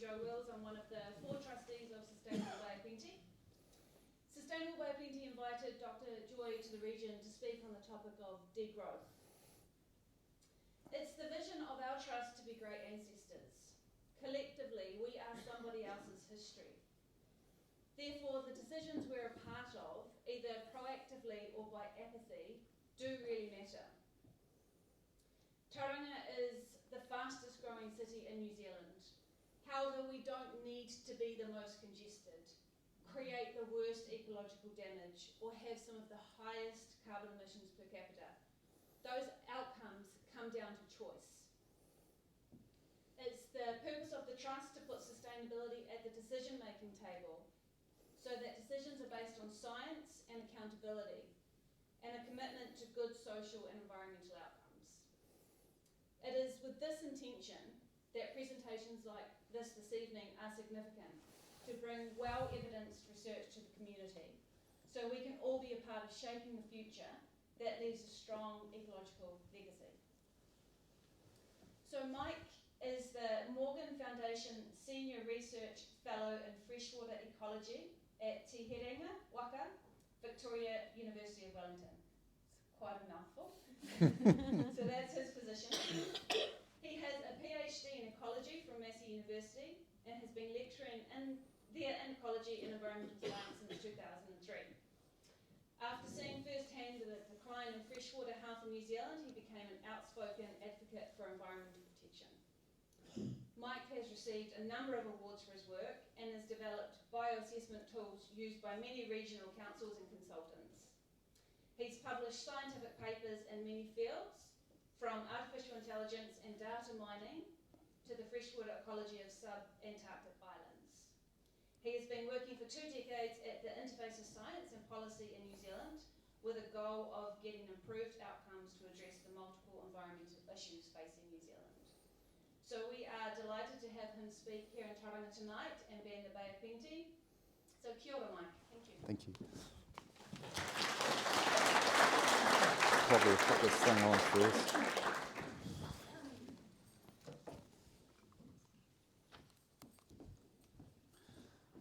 Jo Wills. I'm one of the 4 trustees of Sustainable Bay of Plenty. Sustainable Bay of Plenty invited Dr. Joy to the region to speak on the topic of degrowth. It's the vision of our trust to be great ancestors. Collectively, we are somebody else's history. Therefore, the decisions we're a part of, either proactively or by apathy, do really matter. Tauranga is the fastest growing city in New Zealand. However, we don't need to be the most congested, create the worst ecological damage, or have some of the highest carbon emissions per capita. Those outcomes come down to choice. It's the purpose of the Trust to put sustainability at the decision-making table so that decisions are based on science and accountability and a commitment to good social and environmental outcomes. It is with this intention that presentations like this evening are significant, to bring well-evidenced research to the community so we can all be a part of shaping the future that leaves a strong ecological legacy. So Mike is the Morgan Foundation Senior Research Fellow in Freshwater Ecology at Te Herenga Waka, Victoria University of Wellington. It's quite a mouthful. So that's his position. He has a PhD in ecology from Massey University and has been lecturing in ecology and environmental science since 2003. After seeing firsthand the decline in freshwater health in New Zealand, he became an outspoken advocate for environmental protection. Mike has received a number of awards for his work and has developed bioassessment tools used by many regional councils and consultants. He's published scientific papers in many fields, from artificial intelligence and data mining to the freshwater ecology of sub-Antarctic islands. He has been working for 2 decades at the interface of science and policy in New Zealand with a goal of getting improved outcomes to address the multiple environmental issues facing New Zealand. So we are delighted to have him speak here in Tauranga tonight and be in the Bay of Plenty. So kia ora, Mike. Thank you. Thank you. Probably put this thing on first.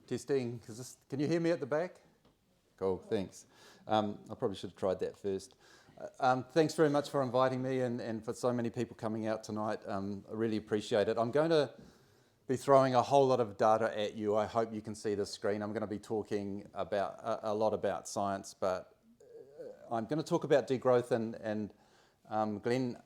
Testing, can you hear me at the back? Cool, thanks. I probably should have tried that first. Thanks very much for inviting me and for so many people coming out tonight. I really appreciate it. I'm going to be throwing a whole lot of data at you. I hope you can see the screen. I'm going to be talking about a lot about science, but I'm going to talk about degrowth and Glenn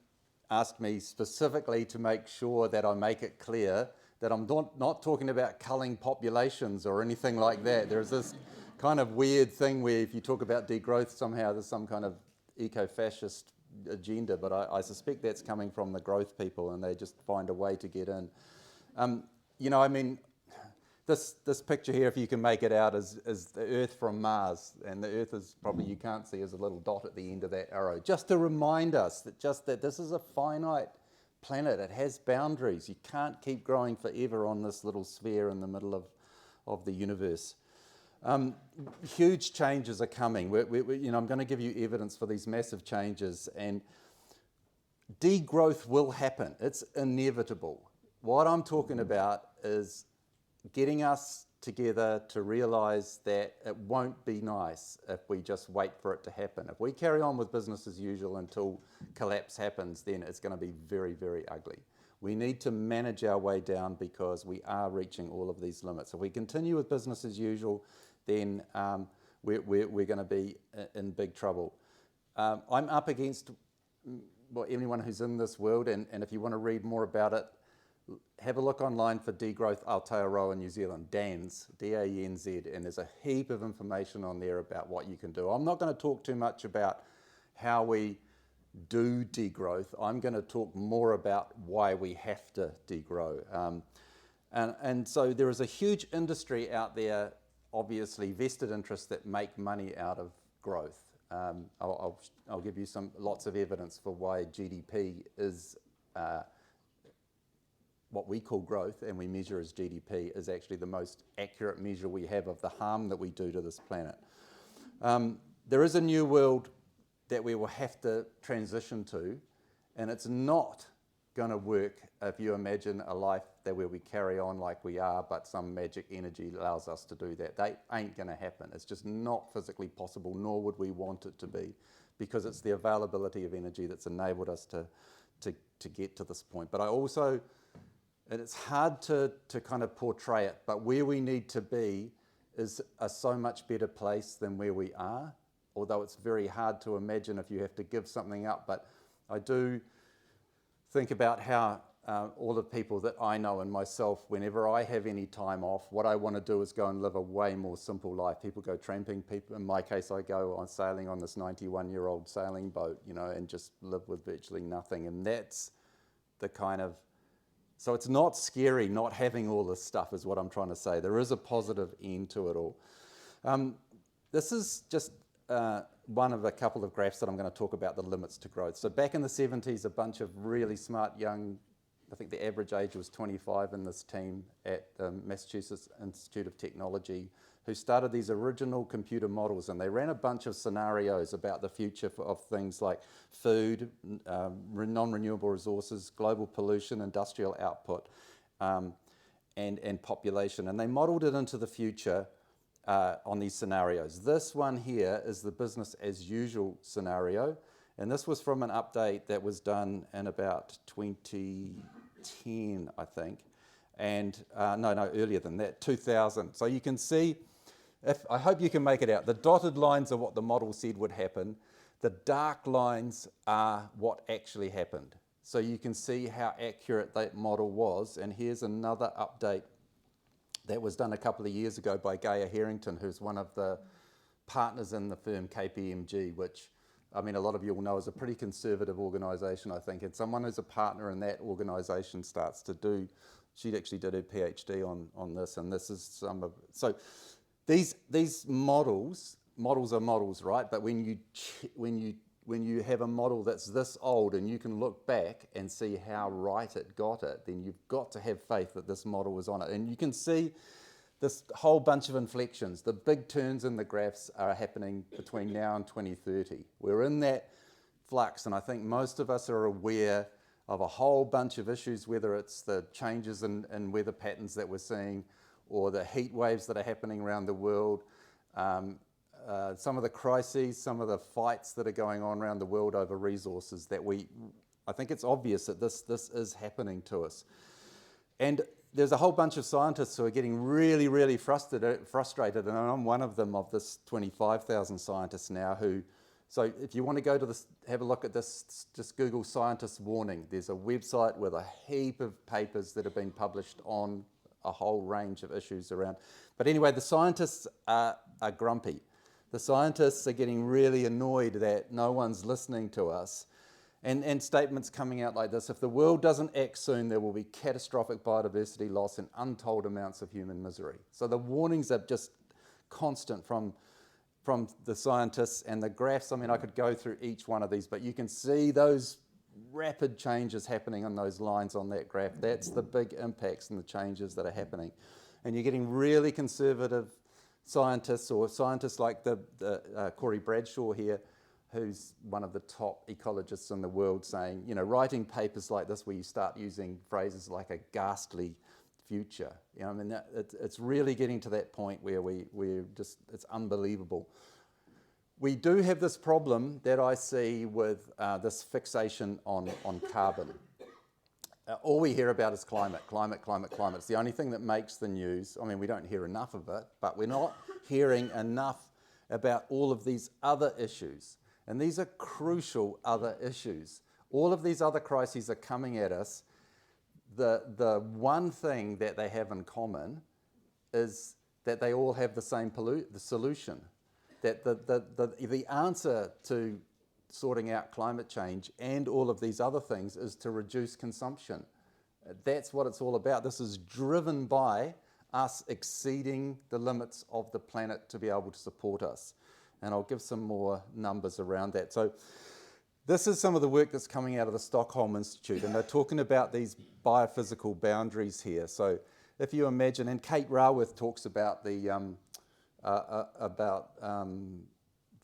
asked me specifically to make sure that I make it clear that I'm not talking about culling populations or anything like that. There's this kind of weird thing where if you talk about degrowth, somehow there's some kind of eco-fascist agenda, but I suspect that's coming from the growth people and they just find a way to get in. This picture here, if you can make it out, is the Earth from Mars, and the Earth is probably, you can't see, is a little dot at the end of that arrow, just to remind us that this is a finite planet. It has boundaries. You can't keep growing forever on this little sphere in the middle of the universe. Huge changes are coming. I'm going to give you evidence for these massive changes, and degrowth will happen. It's inevitable. What I'm talking about is getting us together to realise that it won't be nice if we just wait for it to happen. If we carry on with business as usual until collapse happens, then it's going to be very, very ugly. We need to manage our way down because we are reaching all of these limits. If we continue with business as usual, then we're going to be in big trouble. I'm up against anyone who's in this world, and if you want to read more about it, have a look online for degrowth Aotearoa New Zealand, DANZ, D-A-N-Z, and there's a heap of information on there about what you can do. I'm not going to talk too much about how we do degrowth. I'm going to talk more about why we have to degrow. And so there is a huge industry out there, obviously vested interests that make money out of growth. I'll give you lots of evidence for why GDP is what we call growth, and we measure as GDP, is actually the most accurate measure we have of the harm that we do to this planet. There is a new world that we will have to transition to, and it's not going to work if you imagine a life where we carry on like we are, but some magic energy allows us to do that. They ain't going to happen. It's just not physically possible, nor would we want it to be, because it's the availability of energy that's enabled us to get to this point. But I also, and it's hard to kind of portray it, but where we need to be is a so much better place than where we are, although it's very hard to imagine if you have to give something up. But I do think about how all the people that I know and myself, whenever I have any time off, what I want to do is go and live a way more simple life. People go tramping, in my case I go on sailing on this 91-year-old sailing boat, and just live with virtually nothing. And that's the kind of, so it's not scary not having all this stuff is what I'm trying to say. There is a positive end to it all. This is just one of a couple of graphs that I'm going to talk about the limits to growth. So back in the 70s, a bunch of really smart young, I think the average age was 25 in this team at the Massachusetts Institute of Technology, who started these original computer models, and they ran a bunch of scenarios about the future of things like food, non-renewable resources, global pollution, industrial output, and population. And they modeled it into the future on these scenarios. This one here is the business as usual scenario, and this was from an update that was done in about 2010, I think, and no, earlier than that, 2000. So you can see, I hope you can make it out. The dotted lines are what the model said would happen. The dark lines are what actually happened. So you can see how accurate that model was, and here's another update that was done a couple of years ago by Gaia Harrington, who's one of the partners in the firm KPMG, which, I mean, a lot of you will know is a pretty conservative organisation, I think, and someone who's a partner in that organisation starts to do, she actually did her PhD on this, and this is some of, so these models are models, right? But when you have a model that's this old and you can look back and see how right it got it, then you've got to have faith that this model was on it. And you can see this whole bunch of inflections. The big turns in the graphs are happening between now and 2030. We're in that flux, and I think most of us are aware of a whole bunch of issues, whether it's the changes in weather patterns that we're seeing, or the heat waves that are happening around the world, some of the crises, some of the fights that are going on around the world over resources that I think it's obvious that this is happening to us. And there's a whole bunch of scientists who are getting really, really frustrated, and I'm one of them, of this 25,000 scientists now who, so if you want to go to this, have a look at this, just Google scientists warning. There's a website with a heap of papers that have been published on a whole range of issues around. But anyway, the scientists are grumpy. The scientists are getting really annoyed that no one's listening to us. And statements coming out like this: if the world doesn't act soon, there will be catastrophic biodiversity loss and untold amounts of human misery. So the warnings are just constant from the scientists, and the graphs, I mean, I could go through each one of these, but you can see those rapid changes happening on those lines on that graph. That's the big impacts and the changes that are happening. And you're getting really conservative scientists, or scientists like the Corey Bradshaw here, who's one of the top ecologists in the world, saying, writing papers like this where you start using phrases like a ghastly future. I mean, it's really getting to that point where we're just, it's unbelievable. We do have this problem that I see with this fixation on carbon. All we hear about is climate. It's the only thing that makes the news. I mean, we don't hear enough of it, but we're not hearing enough about all of these other issues. And these are crucial other issues. All of these other crises are coming at us. The one thing that they have in common is that they all have the same the solution. That the answer to sorting out climate change and all of these other things is to reduce consumption. That's what it's all about. This is driven by us exceeding the limits of the planet to be able to support us. And I'll give some more numbers around that. So this is some of the work that's coming out of the Stockholm Institute, and they're talking about these biophysical boundaries here. So if you imagine, and Kate Raworth talks about the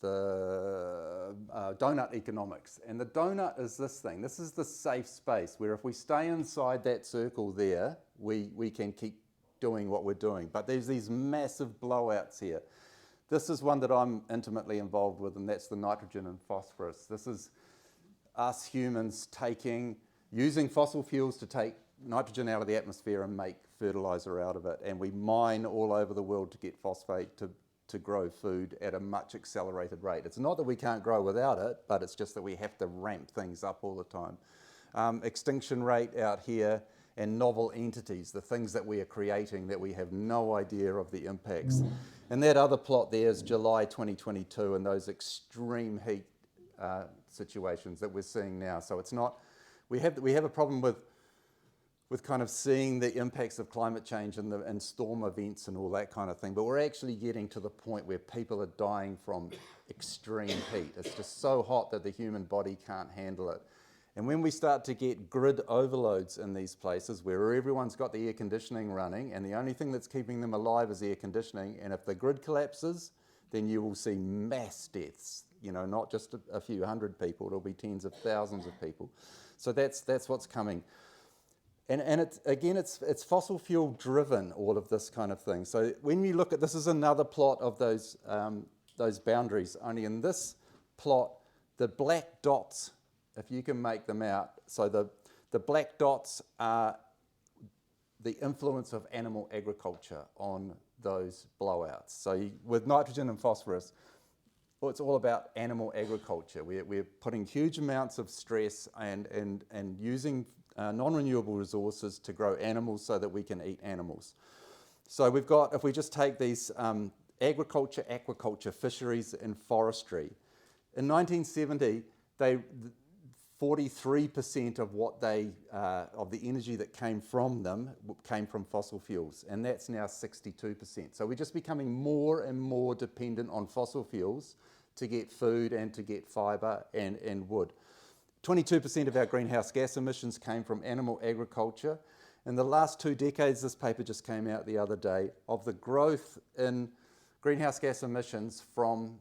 donut economics. And the donut is this thing. This is the safe space where if we stay inside that circle there, we can keep doing what we're doing. But there's these massive blowouts here. This is one that I'm intimately involved with, and that's the nitrogen and phosphorus. This is us humans using fossil fuels to take nitrogen out of the atmosphere and make fertilizer out of it. And we mine all over the world to get phosphate to grow food at a much accelerated rate. It's not that we can't grow without it, but it's just that we have to ramp things up all the time. Extinction rate out here, and novel entities, the things that we are creating that we have no idea of the impacts. And that other plot there is July 2022 and those extreme heat situations that we're seeing now. So it's not, we have a problem with kind of seeing the impacts of climate change and storm events and all that kind of thing, but we're actually getting to the point where people are dying from extreme heat. It's just so hot that the human body can't handle it. And when we start to get grid overloads in these places where everyone's got the air conditioning running and the only thing that's keeping them alive is air conditioning, and if the grid collapses, then you will see mass deaths, not just a few hundred people, it'll be tens of thousands of people. So that's what's coming. And it's fossil fuel driven, all of this kind of thing. So when you look at, this is another plot of those boundaries, only in this plot, the black dots, if you can make them out, so the black dots are the influence of animal agriculture on those blowouts. So with nitrogen and phosphorus, well, it's all about animal agriculture. We're putting huge amounts of stress and using non-renewable resources to grow animals so that we can eat animals. So we've got, if we just take these agriculture, aquaculture, fisheries and forestry, in 1970, 43% of of the energy that came from them came from fossil fuels, and that's now 62%. So we're just becoming more and more dependent on fossil fuels to get food and to get fibre and wood. 22% of our greenhouse gas emissions came from animal agriculture. In the last 2 decades, this paper just came out the other day, of the growth in greenhouse gas emissions from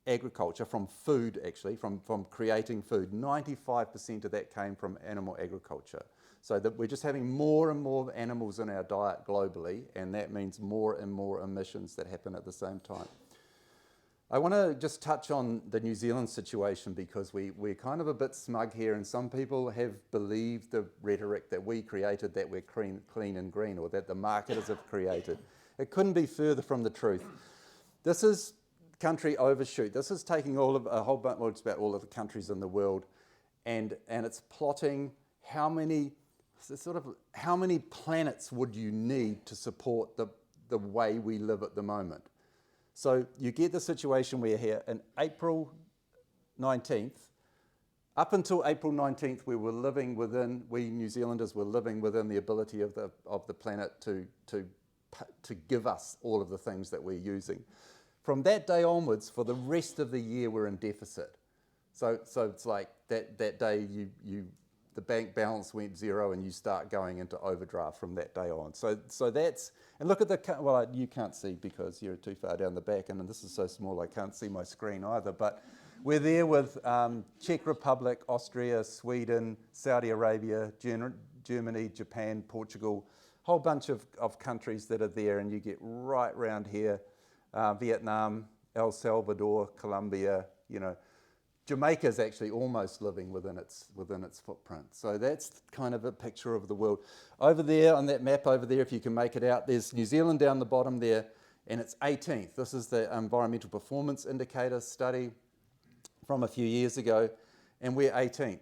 agriculture, from food actually, from creating food, 95% of that came from animal agriculture. So that we're just having more and more animals in our diet globally, and that means more and more emissions that happen at the same time. I want to just touch on the New Zealand situation because we're kind of a bit smug here, and some people have believed the rhetoric that we created, that we're clean and green, or that the marketers have created. It couldn't be further from the truth. This is country overshoot. This is taking a whole bunch, well, it's about all of the countries in the world, and it's plotting how many planets would you need to support the way we live at the moment. So you get the situation where here in April 19th, up until April 19th, we New Zealanders were living within the ability of the planet to give us all of the things that we're using. From that day onwards, for the rest of the year, we're in deficit. So it's like that day the bank balance went zero and you start going into overdraft from that day on. So that's, and look at well, you can't see because you're too far down the back, and this is so small I can't see my screen either, but we're there with Czech Republic, Austria, Sweden, Saudi Arabia, Germany, Japan, Portugal, whole bunch of countries that are there, and you get right round here, Vietnam, El Salvador, Colombia, Jamaica's actually almost living within its footprint. So that's kind of a picture of the world. Over there, on that map over there, if you can make it out, there's New Zealand down the bottom there, and it's 18th. This is the Environmental Performance Indicator study from a few years ago, and we're 18th.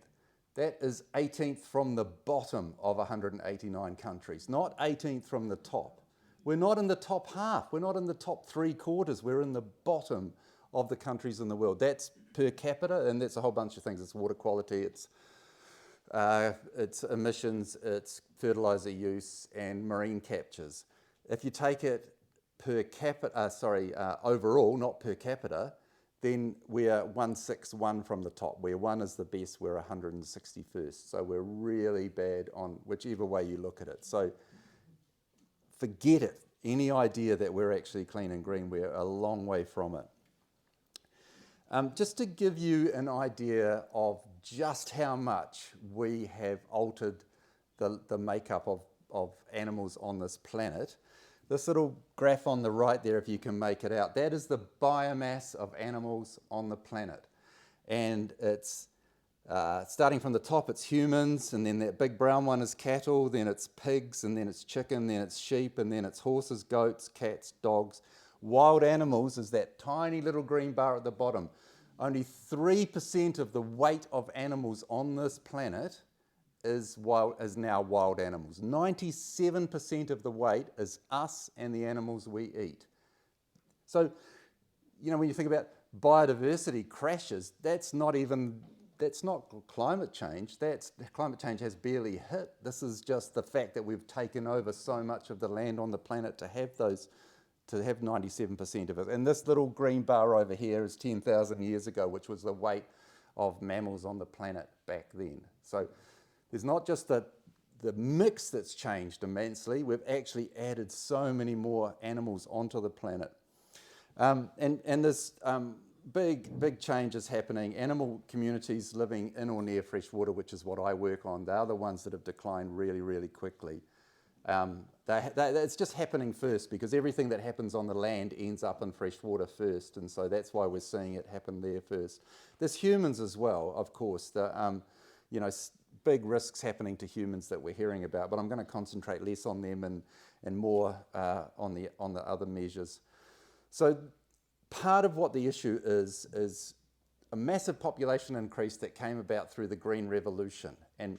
That is 18th from the bottom of 189 countries, not 18th from the top. We're not in the top half. We're not in the top 3/4. We're in the bottom of the countries in the world. That's per capita, and that's a whole bunch of things. It's water quality, it's emissions, it's fertilizer use, and marine captures. If you take it per capita, overall, not per capita, then we're 161 from the top, where 1 is the best, we're 161st. So we're really bad on whichever way you look at it. So forget it. Any idea that we're actually clean and green, we're a long way from it. Just to give you an idea of just how much we have altered the makeup of animals on this planet, this little graph on the right there, if you can make it out, that is the biomass of animals on the planet. And it's starting from the top, it's humans, and then that big brown one is cattle, then it's pigs, and then it's chicken, then it's sheep, and then it's horses, goats, cats, dogs. Wild animals is that tiny little green bar at the bottom. Only 3% of the weight of animals on this planet is now wild animals. 97% of the weight is us and the animals we eat. So, when you think about biodiversity crashes, that's not climate change. Climate change has barely hit. This is just the fact that we've taken over so much of the land on the planet to have 97% of it. And this little green bar over here is 10,000 years ago, which was the weight of mammals on the planet back then. So there's not just the mix that's changed immensely, we've actually added so many more animals onto the planet. And there's big changes happening. Animal communities living in or near fresh water, which is what I work on, they're the ones that have declined really, really quickly. It's just happening first because everything that happens on the land ends up in fresh water first, and so that's why we're seeing it happen there first. There's humans as well, of course. Big risks happening to humans that we're hearing about, but I'm going to concentrate less on them and more on the other measures. So part of what the issue is a massive population increase that came about through the Green Revolution, and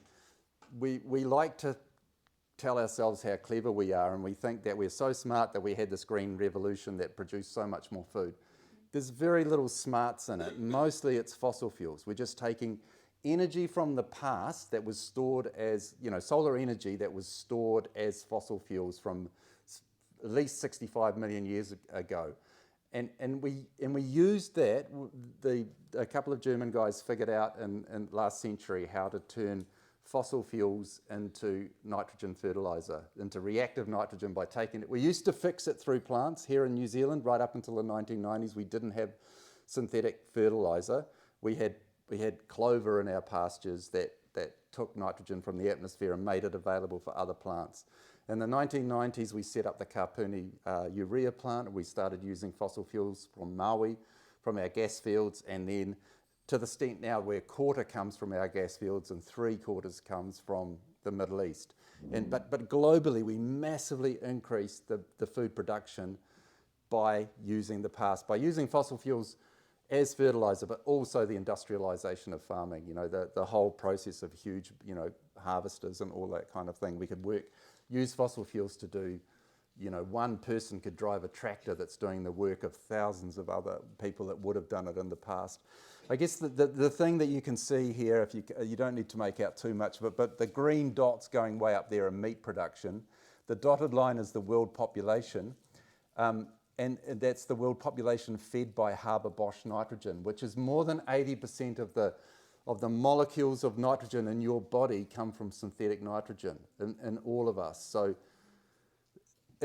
we like to tell ourselves how clever we are, and we think that we're so smart that we had this green revolution that produced so much more food. There's very little smarts in it. Mostly it's fossil fuels. We're just taking energy from the past that was stored as, solar energy that was stored as fossil fuels from at least 65 million years ago. And we used that. A couple of German guys figured out in last century how to turn fossil fuels into nitrogen fertilizer, into reactive nitrogen by taking it. We used to fix it through plants here in New Zealand right up until the 1990s. We didn't have synthetic fertilizer. We had clover in our pastures that took nitrogen from the atmosphere and made it available for other plants. In the 1990s, we set up the Kapuni urea plant. We started using fossil fuels from Maui, from our gas fields, and then to the extent now where a quarter comes from our gas fields and 3/4 comes from the Middle East. But globally, we massively increased the food production by using fossil fuels as fertilizer, but also the industrialization of farming, the whole process of huge, harvesters and all that kind of thing. We could use fossil fuels to do, one person could drive a tractor that's doing the work of thousands of other people that would have done it in the past. I guess the thing that you can see here, if you don't need to make out too much of it, but the green dots going way up there are meat production. The dotted line is the world population, and that's the world population fed by Haber-Bosch nitrogen, which is more than 80% of the molecules of nitrogen in your body come from synthetic nitrogen in all of us. So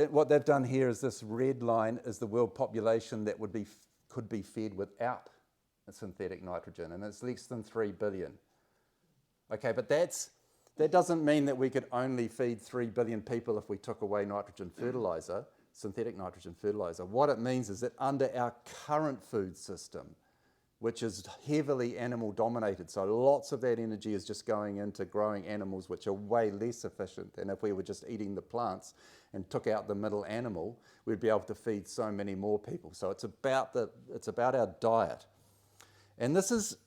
what they've done here is this red line is the world population that could be fed without synthetic nitrogen, and it's less than 3 billion. Okay, but that doesn't mean that we could only feed 3 billion people if we took away synthetic nitrogen fertilizer. What it means is that under our current food system, which is heavily animal dominated, so lots of that energy is just going into growing animals which are way less efficient than if we were just eating the plants and took out the middle animal, we'd be able to feed so many more people. So it's about our diet. And this is,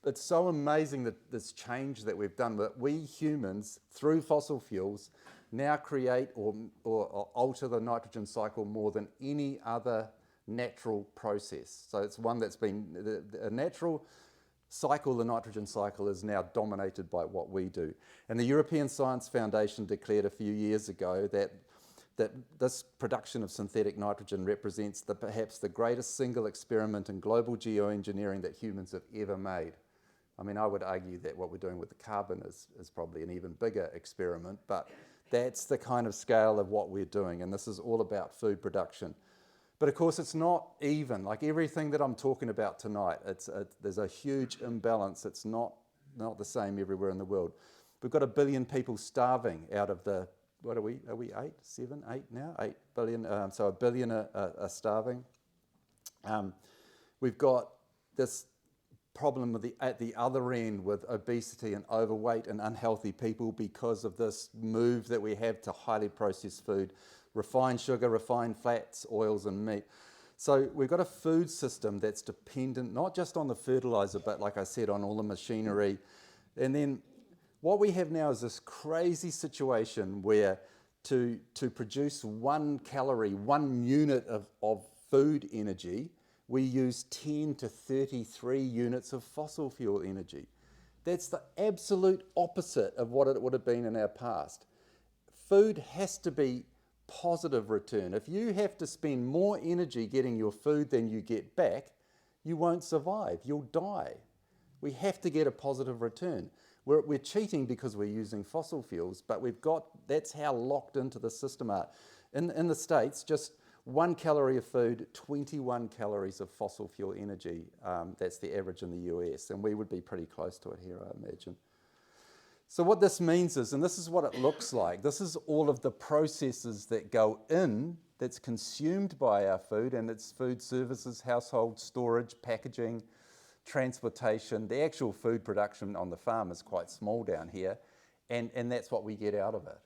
it's so amazing that this change that we've done, that we humans, through fossil fuels, now create or alter the nitrogen cycle more than any other natural process. So it's one that's been, a natural cycle, the nitrogen cycle, is now dominated by what we do. And the European Science Foundation declared a few years ago that this production of synthetic nitrogen represents perhaps the greatest single experiment in global geoengineering that humans have ever made. I mean, I would argue that what we're doing with the carbon is probably an even bigger experiment, but that's the kind of scale of what we're doing, and this is all about food production. But of course, it's not even. Like everything that I'm talking about tonight, there's a huge imbalance. It's not the same everywhere in the world. We've got 1 billion people starving out of the, what are we 8, 7, 8 now? 8 billion, so 1 billion are starving. We've got this problem at the other end with obesity and overweight and unhealthy people because of this move that we have to highly processed food, refined sugar, refined fats, oils and meat. So we've got a food system that's dependent not just on the fertilizer, but like I said, on all the machinery. And then what we have now is this crazy situation where to produce 1 calorie, 1 unit of food energy, we use 10 to 33 units of fossil fuel energy. That's the absolute opposite of what it would have been in our past. Food has to be positive return. If you have to spend more energy getting your food than you get back, you won't survive, you'll die. We have to get a positive return. We're cheating because we're using fossil fuels, but that's how locked into the system are. In the States, just 1 calorie of food, 21 calories of fossil fuel energy. That's the average in the US, and we would be pretty close to it here, I imagine. So what this means is, and this is what it looks like, this is all of the processes that go in, that's consumed by our food, and it's food services, household storage, packaging, transportation. The actual food production on the farm is quite small down here, and that's what we get out of it.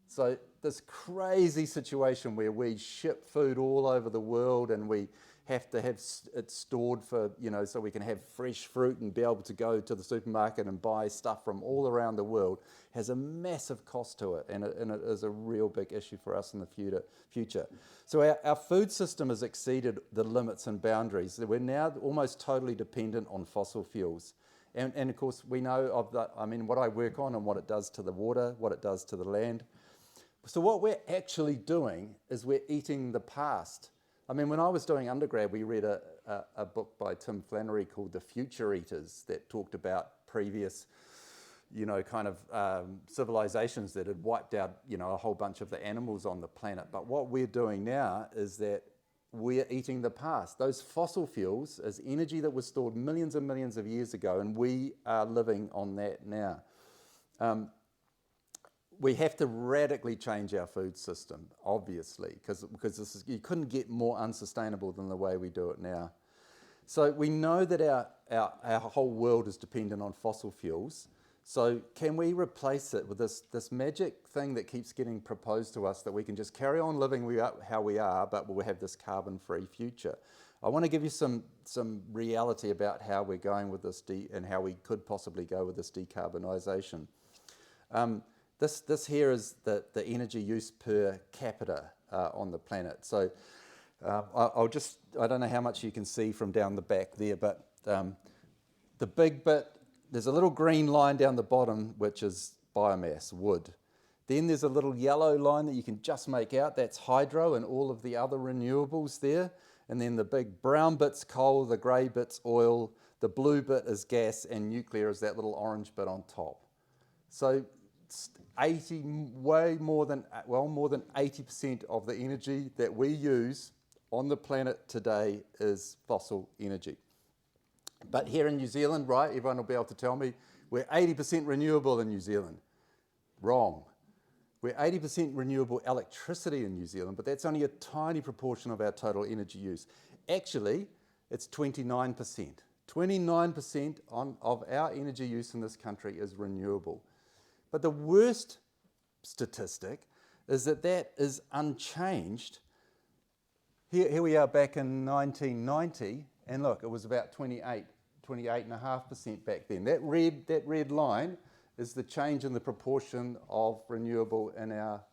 So this crazy situation where we ship food all over the world and we have to have it stored for, so we can have fresh fruit and be able to go to the supermarket and buy stuff from all around the world has a massive cost to it, and it is a real big issue for us in the future. So our food system has exceeded the limits and boundaries. We're now almost totally dependent on fossil fuels. And of course, we know what I work on and what it does to the water, what it does to the land. So what we're actually doing is we're eating the past. When I was doing undergrad, we read a book by Tim Flannery called The Future Eaters that talked about previous, civilizations that had wiped out, a whole bunch of the animals on the planet. But what we're doing now is that we're eating the past. Those fossil fuels is energy that was stored millions and millions of years ago, and we are living on that now. We have to radically change our food system, obviously, because you couldn't get more unsustainable than the way we do it now. So we know that our whole world is dependent on fossil fuels. So can we replace it with this magic thing that keeps getting proposed to us that we can just carry on living how we are, but we'll have this carbon-free future? I want to give you some reality about how we're going with this and how we could possibly go with this decarbonisation. This here is the energy use per capita on the planet. So I don't know how much you can see from down the back there, but the big bit, there's a little green line down the bottom, which is biomass, wood. Then there's a little yellow line that you can just make out, that's hydro and all of the other renewables there. And then the big brown bit's coal, the grey bit's oil, the blue bit is gas, and nuclear is that little orange bit on top. So more than 80% of the energy that we use on the planet today is fossil energy. But here in New Zealand, right, everyone will be able to tell me, we're 80% renewable in New Zealand. Wrong. We're 80% renewable electricity in New Zealand, but that's only a tiny proportion of our total energy use. Actually, it's 29%. 29% of our energy use in this country is renewable. But the worst statistic is that is unchanged. Here we are back in 1990, and look, it was about 28.5% back then. That red line is the change in the proportion of renewable in our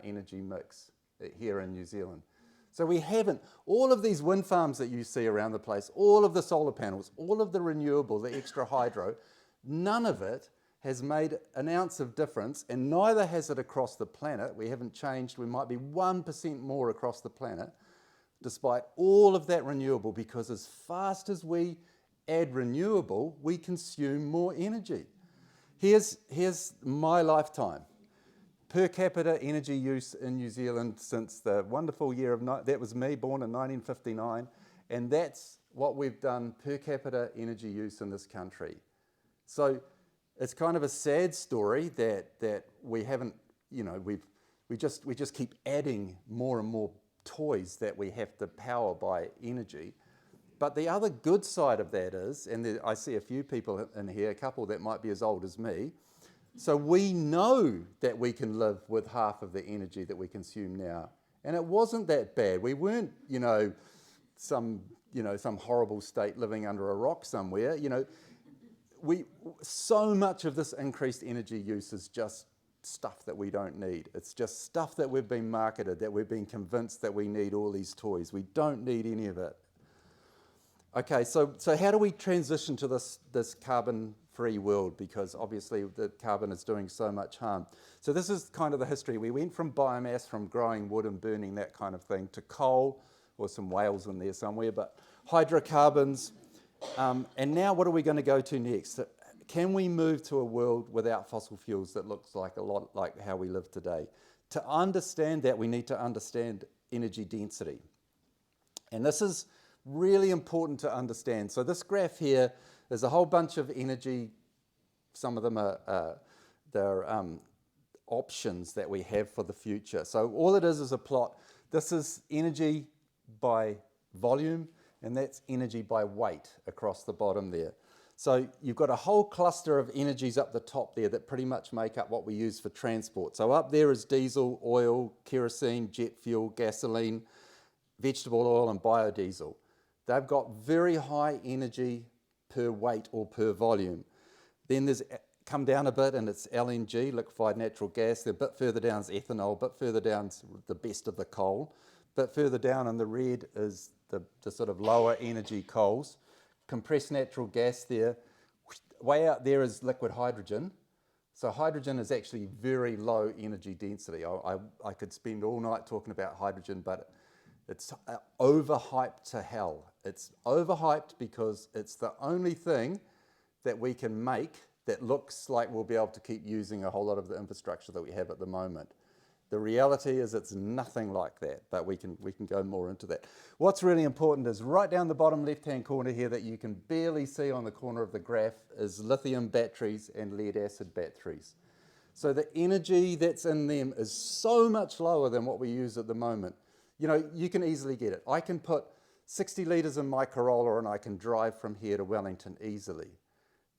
energy mix here in New Zealand. So we haven't, all of these wind farms that you see around the place, all of the solar panels, all of the renewable, the extra hydro, none of it has made an ounce of difference, and neither has it across the planet. We haven't changed, we might be 1% more across the planet, despite all of that renewable, because as fast as we add renewable, we consume more energy. Here's my lifetime. per capita energy use in New Zealand since the wonderful year of, that was me, born in 1959, and that's what we've done per capita energy use in this country. So it's kind of a sad story that we haven't, we just keep adding more and more toys that we have to power by energy. But the other good side of that is, and I see a few people in here, a couple that might be as old as me, so we know that we can live with half of the energy that we consume now. And it wasn't that bad. We weren't, some horrible state living under a rock somewhere. So much of this increased energy use is just stuff that we don't need. It's just stuff that we've been marketed, that we've been convinced that we need all these toys. We don't need any of it. Okay, so how do we transition to this carbon-free world? Because obviously the carbon is doing so much harm. So this is kind of the history. We went from biomass, from growing wood and burning that kind of thing, to coal, or some whales in there somewhere, but hydrocarbons. And now what are we going to go to next? Can we move to a world without fossil fuels that looks like a lot like how we live today? To understand that, we need to understand energy density. And this is really important to understand. So this graph here, there's a whole bunch of energy. Some of them are options that we have for the future. So all it is a plot. This is energy by volume, and that's energy by weight across the bottom there. So you've got a whole cluster of energies up the top there that pretty much make up what we use for transport. So up there is diesel, oil, kerosene, jet fuel, gasoline, vegetable oil and biodiesel. They've got very high energy per weight or per volume. Then there's come down a bit and it's LNG, liquefied natural gas. A bit further down is ethanol, a bit further down is the best of the coal. A bit further down in the red is the sort of lower energy coals. Compressed natural gas there. Way out there is liquid hydrogen. So hydrogen is actually very low energy density. I could spend all night talking about hydrogen, but it's overhyped to hell. It's overhyped because it's the only thing that we can make that looks like we'll be able to keep using a whole lot of the infrastructure that we have at the moment. The reality is it's nothing like that, but we can go more into that. What's really important is right down the bottom left-hand corner here that you can barely see on the corner of the graph is lithium batteries and lead acid batteries. So the energy that's in them is so much lower than what we use at the moment. You can easily get it. I can put 60 litres in my Corolla and I can drive from here to Wellington easily.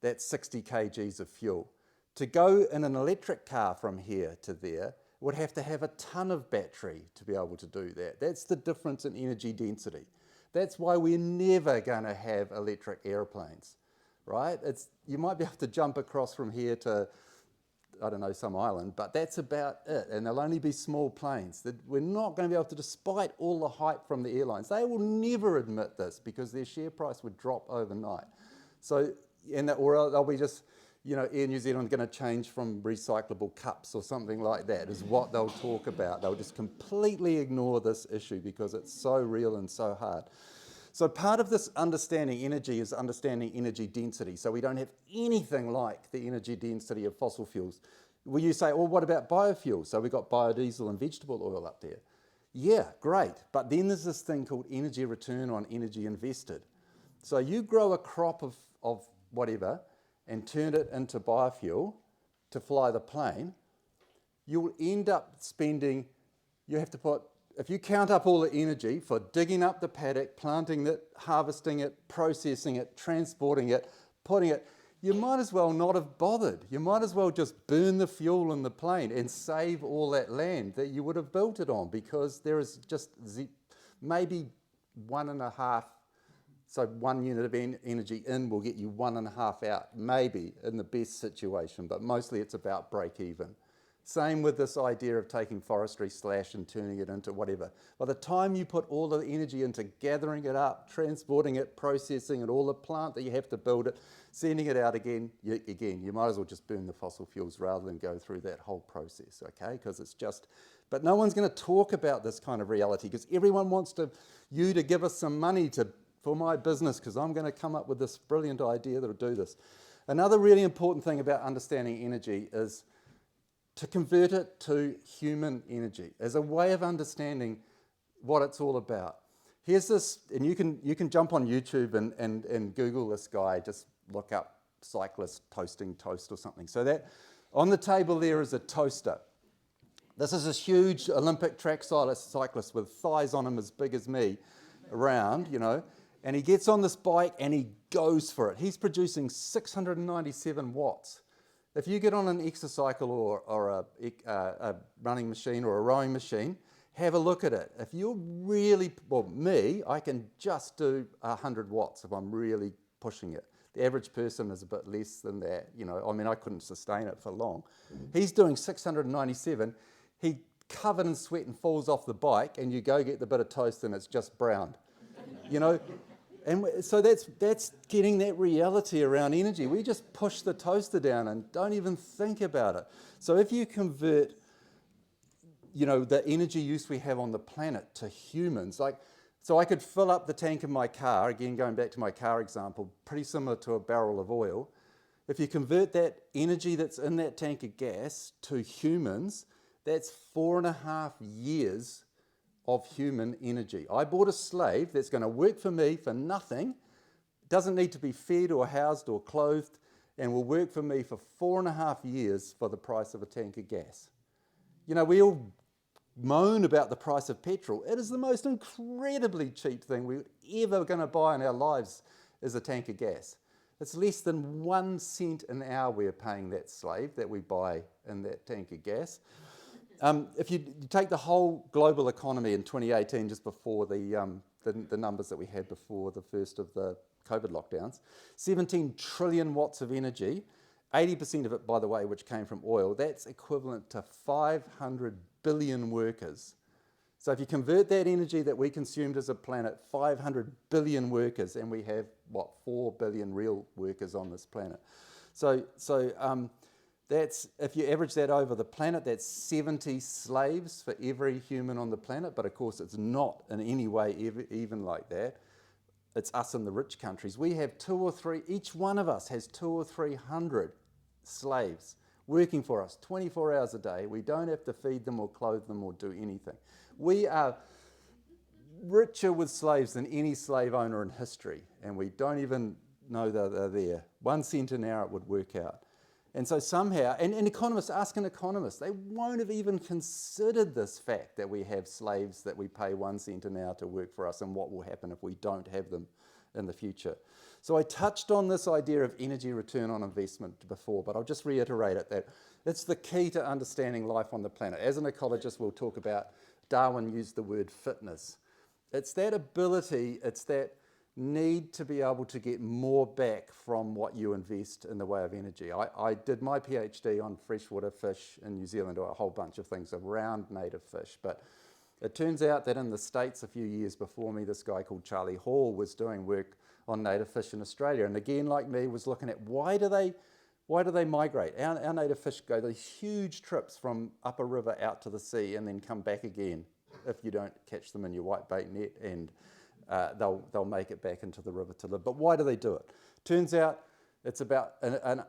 That's 60 kgs of fuel. To go in an electric car from here to there would have to have a ton of battery to be able to do that. That's the difference in energy density. That's why we're never going to have electric airplanes, right? You might be able to jump across from here to, I don't know, some island, but that's about it. And they'll only be small planes. We're not going to be able to, despite all the hype from the airlines, they will never admit this because their share price would drop overnight. So, or they'll be just, Air New Zealand going to change from recyclable cups or something like that is what they'll talk about. They'll just completely ignore this issue because it's so real and so hard. So part of this understanding energy is understanding energy density. So we don't have anything like the energy density of fossil fuels. Will you say, well, what about biofuels? So we've got biodiesel and vegetable oil up there. Yeah, great. But then there's this thing called energy return on energy invested. So you grow a crop of whatever, and turn it into biofuel to fly the plane, you'll end up spending, if you count up all the energy for digging up the paddock, planting it, harvesting it, processing it, transporting it, putting it, you might as well not have bothered. You might as well just burn the fuel in the plane and save all that land that you would have built it on, because there is just maybe 1.5. So 1 unit of energy in will get you 1.5 out, maybe in the best situation, but mostly it's about break even. Same with this idea of taking forestry slash and turning it into whatever. By the time you put all the energy into gathering it up, transporting it, processing it, all the plant that you have to build it, sending it out again, you might as well just burn the fossil fuels rather than go through that whole process, okay? Because it's just, but no one's going to talk about this kind of reality because everyone wants you to give us some money for my business because I'm going to come up with this brilliant idea that will do this. Another really important thing about understanding energy is to convert it to human energy as a way of understanding what it's all about. Here's this, and you can jump on YouTube and Google this guy, just look up cyclist toasting toast or something. So that on the table there is a toaster. This is this huge Olympic track cyclist with thighs on him as big as me around, and he gets on this bike and he goes for it. He's producing 697 watts. If you get on an exercycle or a running machine or a rowing machine, have a look at it. If you're really, me, I can just do 100 watts if I'm really pushing it. The average person is a bit less than that. I couldn't sustain it for long. He's doing 697. He covered in sweat and falls off the bike, and you go get the bit of toast and it's just browned. And so that's getting that reality around energy. We just push the toaster down and don't even think about it. So if you convert, the energy use we have on the planet to humans, so I could fill up the tank of my car, again going back to my car example, pretty similar to a barrel of oil. If you convert that energy that's in that tank of gas to humans, that's 4.5 years of human energy. I bought a slave that's going to work for me for nothing, doesn't need to be fed or housed or clothed, and will work for me for 4.5 years for the price of a tank of gas. We all moan about the price of petrol. It is the most incredibly cheap thing we're ever going to buy in our lives is a tank of gas. It's less than 1 cent an hour we're paying that slave that we buy in that tank of gas. If you take the whole global economy in 2018, just before the numbers that we had before the first of the COVID lockdowns, 17 trillion watts of energy, 80% of it, by the way, which came from oil, that's equivalent to 500 billion workers. So if you convert that energy that we consumed as a planet, 500 billion workers, and we have, 4 billion real workers on this planet. So that's, if you average that over the planet, that's 70 slaves for every human on the planet. But of course, it's not in any way even like that. It's us in the rich countries. We have 2 or 3, each one of us has 200 or 300 slaves working for us 24 hours a day. We don't have to feed them or clothe them or do anything. We are richer with slaves than any slave owner in history, and we don't even know that they're there. 1 cent an hour it would work out. And so somehow, and economists, ask an economist, they won't have even considered this fact that we have slaves that we pay 1 cent an hour to work for us and what will happen if we don't have them in the future. So I touched on this idea of energy return on investment before, but I'll just reiterate it, that it's the key to understanding life on the planet. As an ecologist, we'll talk about, Darwin used the word fitness. It's that ability, it's that need to be able to get more back from what you invest in the way of energy. I did my PhD on freshwater fish in New Zealand, or a whole bunch of things around native fish, but it turns out that in the States a few years before me, this guy called Charlie Hall was doing work on native fish in Australia, and again, like me, was looking at why do they migrate? Our native fish go these huge trips from up a river out to the sea and then come back again if you don't catch them in your whitebait net, and they'll make it back into the river to live. But why do they do it? Turns out it's about an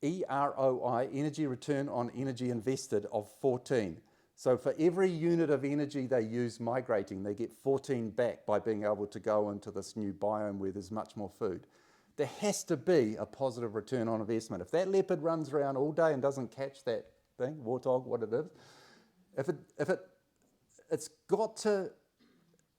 EROI, energy return on energy invested, of 14. So for every unit of energy they use migrating, they get 14 back by being able to go into this new biome where there's much more food. There has to be a positive return on investment. If that leopard runs around all day and doesn't catch that thing, warthog, what it is, it's got to,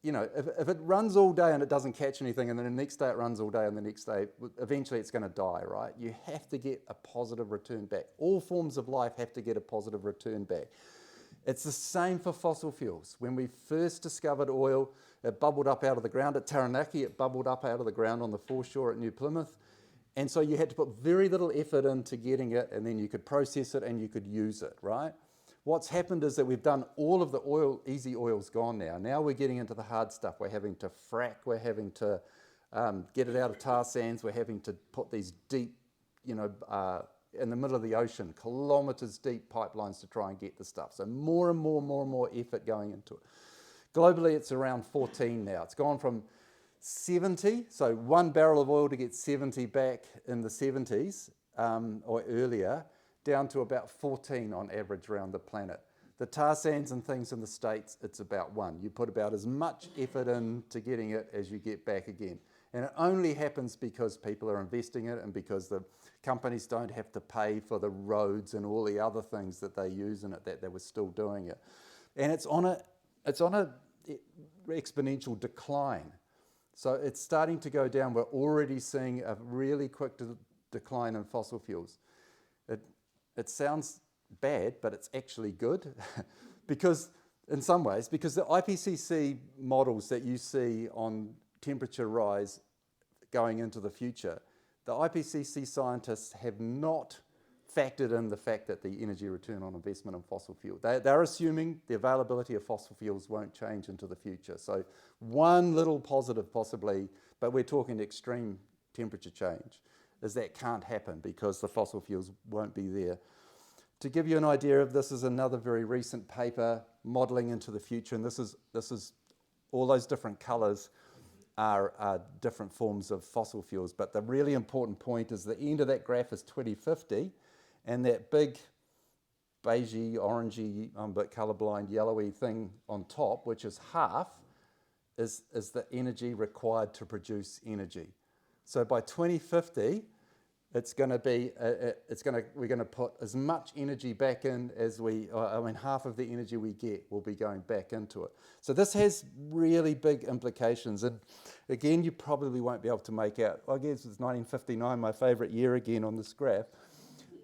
if it runs all day and it doesn't catch anything, and then the next day it runs all day and the next day, eventually it's going to die, right? You have to get a positive return back. All forms of life have to get a positive return back. It's the same for fossil fuels. When we first discovered oil, it bubbled up out of the ground at Taranaki, it bubbled up out of the ground on the foreshore at New Plymouth. And so you had to put very little effort into getting it, and then you could process it and you could use it, right? What's happened is that we've done all of the oil, easy oil's gone now. Now we're getting into the hard stuff. We're having to frack, we're having to get it out of tar sands, we're having to put these deep, in the middle of the ocean, kilometres deep pipelines to try and get the stuff. So more and more effort going into it. Globally, it's around 14 now. It's gone from 70, so 1 barrel of oil to get 70 back in the 70s or earlier, down to about 14 on average around the planet. The tar sands and things in the States, it's about 1. You put about as much effort into getting it as you get back again. And it only happens because people are investing in it and because the companies don't have to pay for the roads and all the other things that they use in it, that they were still doing it. And it's on a exponential decline. So it's starting to go down. We're already seeing a really quick decline in fossil fuels. It sounds bad, but it's actually good because in some ways, because the IPCC models that you see on temperature rise going into the future, the IPCC scientists have not factored in the fact that the energy return on investment in fossil fuel. They're assuming the availability of fossil fuels won't change into the future. So one little positive possibly, but we're talking extreme temperature change, is that can't happen because the fossil fuels won't be there. To give you an idea of this, is another very recent paper modelling into the future, and this is all those different colours are different forms of fossil fuels, but the really important point is the end of that graph is 2050, and that big beigey, orangey, I'm a bit colourblind, yellowy thing on top, which is half, is the energy required to produce energy. So by 2050, we're going to put as much energy back in as half of the energy we get will be going back into it. So this has really big implications. And again, you probably won't be able to make out, I guess it's 1959, my favourite year again on this graph.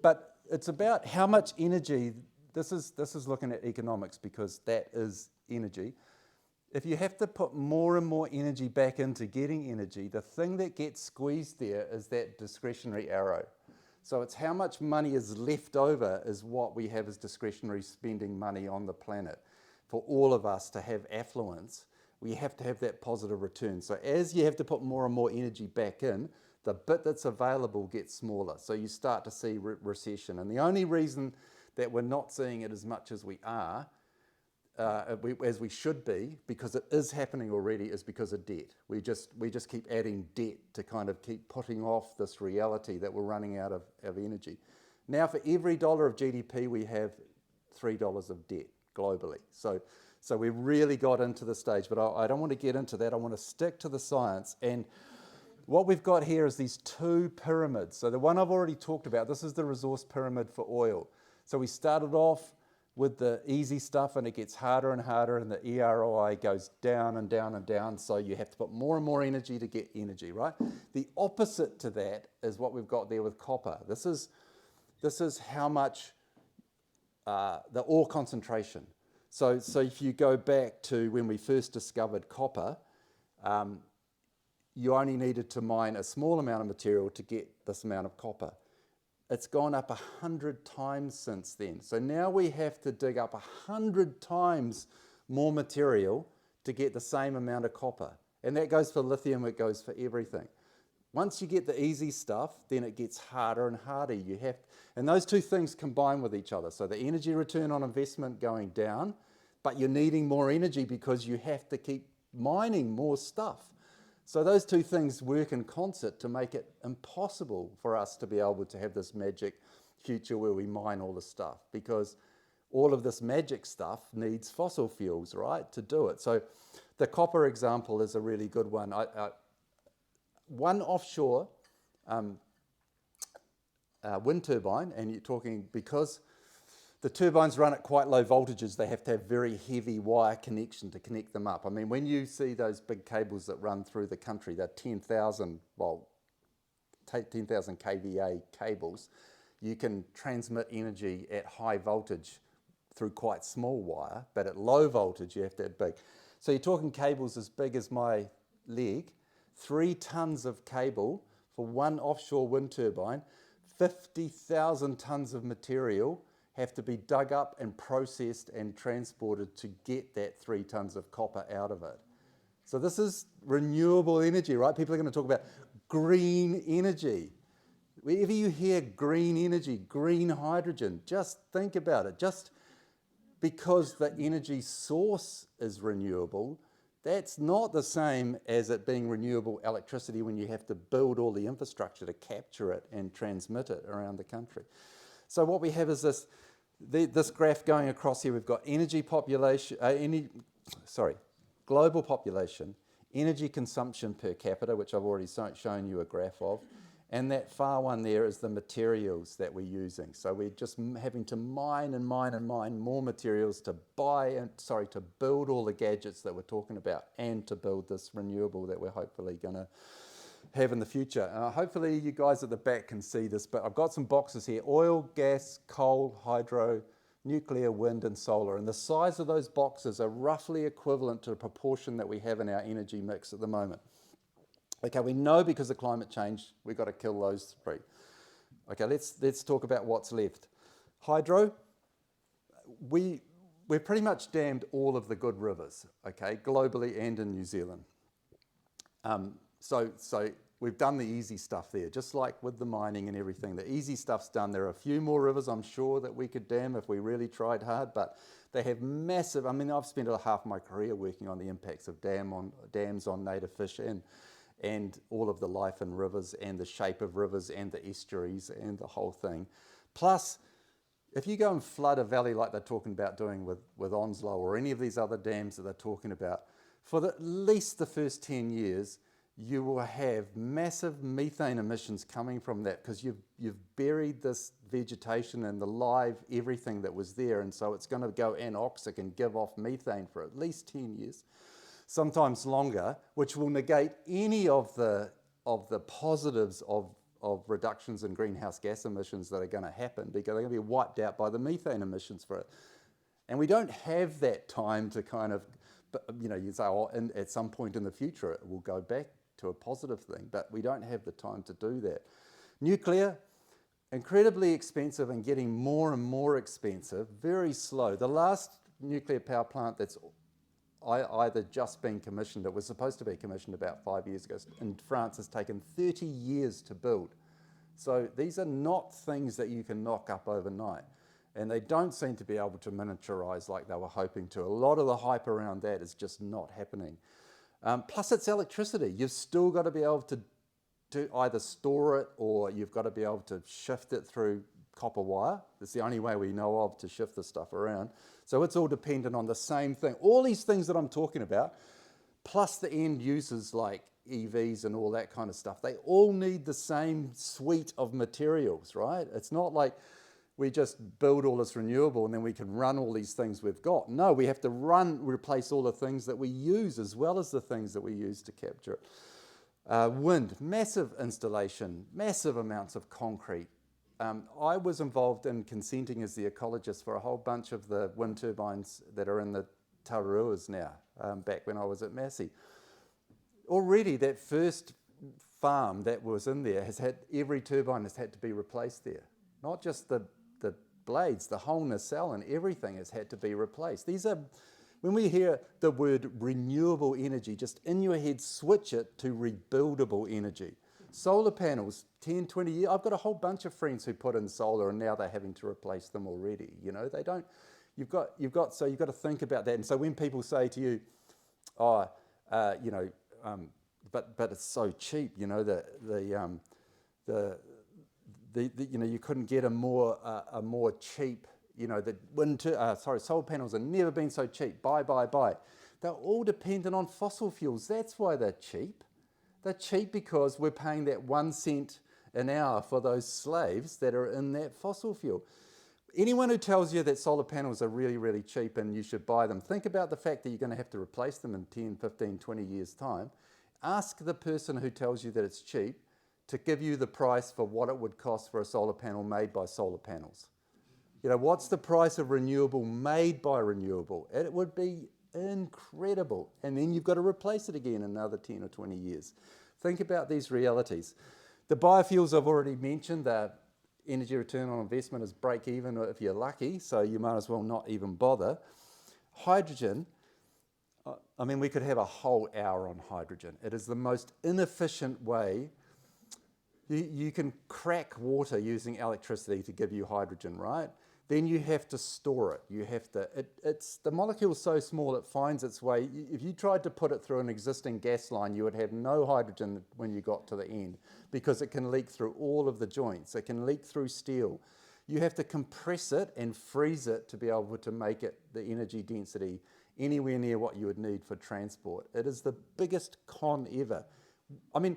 But it's about how much energy, this is looking at economics because that is energy. If you have to put more and more energy back into getting energy, the thing that gets squeezed there is that discretionary arrow. So it's how much money is left over is what we have as discretionary spending money on the planet. For all of us to have affluence, we have to have that positive return. So as you have to put more and more energy back in, the bit that's available gets smaller. So you start to see recession. And the only reason that we're not seeing it as much as we are, as we should be, because it is happening already, is because of debt. We just keep adding debt to kind of keep putting off this reality that we're running out of energy. Now for every dollar of GDP we have $3 of debt globally. So we've really got into the stage, but I don't want to get into that. I want to stick to the science. And what we've got here is these two pyramids. So the one I've already talked about, this is the resource pyramid for oil. So we started off with the easy stuff and it gets harder and harder and the EROI goes down and down and down, so you have to put more and more energy to get energy, right? The opposite to that is what we've got there with copper. This is how much the ore concentration. So if you go back to when we first discovered copper, you only needed to mine a small amount of material to get this amount of copper. It's gone up 100 times since then. So now we have to dig up 100 times more material to get the same amount of copper. And that goes for lithium, it goes for everything. Once you get the easy stuff, then it gets harder and harder. And those two things combine with each other. So the energy return on investment going down, but you're needing more energy because you have to keep mining more stuff. So those two things work in concert to make it impossible for us to be able to have this magic future where we mine all the stuff, because all of this magic stuff needs fossil fuels, right, to do it. So the copper example is a really good one. One offshore wind turbine, and you're talking because the turbines run at quite low voltages, they have to have very heavy wire connection to connect them up. I mean, when you see those big cables that run through the country, they're 10,000 kVA cables. You can transmit energy at high voltage through quite small wire, but at low voltage you have to have big. So you're talking cables as big as my leg, 3 tons of cable for one offshore wind turbine, 50,000 tons of material have to be dug up and processed and transported to get that 3 tons of copper out of it. So this is renewable energy, right? People are going to talk about green energy. Whenever you hear green energy, green hydrogen, just think about it. Just because the energy source is renewable, that's not the same as it being renewable electricity when you have to build all the infrastructure to capture it and transmit it around the country. So what we have is this graph going across here. We've got global population, energy consumption per capita, which I've already shown you a graph of, and that far one there is the materials that we're using. So we're just having to mine and mine and mine more materials to build all the gadgets that we're talking about and to build this renewable that we're hopefully going to have in the future. Hopefully you guys at the back can see this, but I've got some boxes here: oil, gas, coal, hydro, nuclear, wind and solar. And the size of those boxes are roughly equivalent to the proportion that we have in our energy mix at the moment. Okay, we know because of climate change, we've got to kill those three. Okay, let's talk about what's left. Hydro, we've pretty much dammed all of the good rivers, okay, globally and in New Zealand. So we've done the easy stuff there, just like with the mining and everything. The easy stuff's done. There are a few more rivers, I'm sure, that we could dam if we really tried hard, but they have massive, I mean, I've spent half my career working on the impacts of dams on native fish and all of the life in rivers and the shape of rivers and the estuaries and the whole thing. Plus, if you go and flood a valley like they're talking about doing with Onslow or any of these other dams that they're talking about, for at least the first 10 years, you will have massive methane emissions coming from that because you've buried this vegetation and the live everything that was there, and so it's going to go anoxic and give off methane for at least 10 years. Sometimes longer, which will negate any of the positives of reductions in greenhouse gas emissions that are going to happen, because they're going to be wiped out by the methane emissions for it. And we don't have that time to kind of, you say, at some point in the future it will go back to a positive thing, but we don't have the time to do that. Nuclear, incredibly expensive and getting more and more expensive, very slow. The last nuclear power plant that's either just been commissioned, it was supposed to be commissioned about 5 years ago, in France has taken 30 years to build. So these are not things that you can knock up overnight. And they don't seem to be able to miniaturize like they were hoping to. A lot of the hype around that is just not happening. Plus it's electricity. You've still got to be able to either store it or you've got to be able to shift it through copper wire. It's the only way we know of to shift this stuff around. So it's all dependent on the same thing. All these things that I'm talking about, plus the end users like EVs and all that kind of stuff, they all need the same suite of materials, right? It's not like we just build all this renewable and then we can run all these things we've got. No, we have to replace all the things that we use as well as the things that we use to capture it. Wind, massive installation, massive amounts of concrete. I was involved in consenting as the ecologist for a whole bunch of the wind turbines that are in the Taurangas now, back when I was at Massey. Already that first farm that was in there every turbine has had to be replaced there. Not just the blades, the whole nacelle and everything has had to be replaced. These are, when we hear the word renewable energy, just in your head, switch it to rebuildable energy. Solar panels, 10, 20 years. I've got a whole bunch of friends who put in solar and now they're having to replace them already. You know, they don't, so you've got to think about that. And so when people say to you, but it's so cheap, you know, you couldn't get a more cheap, solar panels have never been so cheap. Buy. They're all dependent on fossil fuels. That's why they're cheap. They're cheap because we're paying that 1 cent an hour for those slaves that are in that fossil fuel. Anyone who tells you that solar panels are really, really cheap and you should buy them, think about the fact that you're going to have to replace them in 10, 15, 20 years' time. Ask the person who tells you that it's cheap to give you the price for what it would cost for a solar panel made by solar panels. You know, what's the price of renewable made by renewable? It would be incredible. And then you've got to replace it again in another 10 or 20 years. Think about these realities. The biofuels I've already mentioned, the energy return on investment is break even if you're lucky, so you might as well not even bother. Hydrogen, I mean, we could have a whole hour on hydrogen. It is the most inefficient way. You can crack water using electricity to give you hydrogen, right? Then you have to store it. You have to. The molecule is so small it finds its way. If you tried to put it through an existing gas line, you would have no hydrogen when you got to the end because it can leak through all of the joints. It can leak through steel. you have to compress it and freeze it to be able to make it the energy density anywhere near what you would need for transport. It is the biggest con ever. I mean,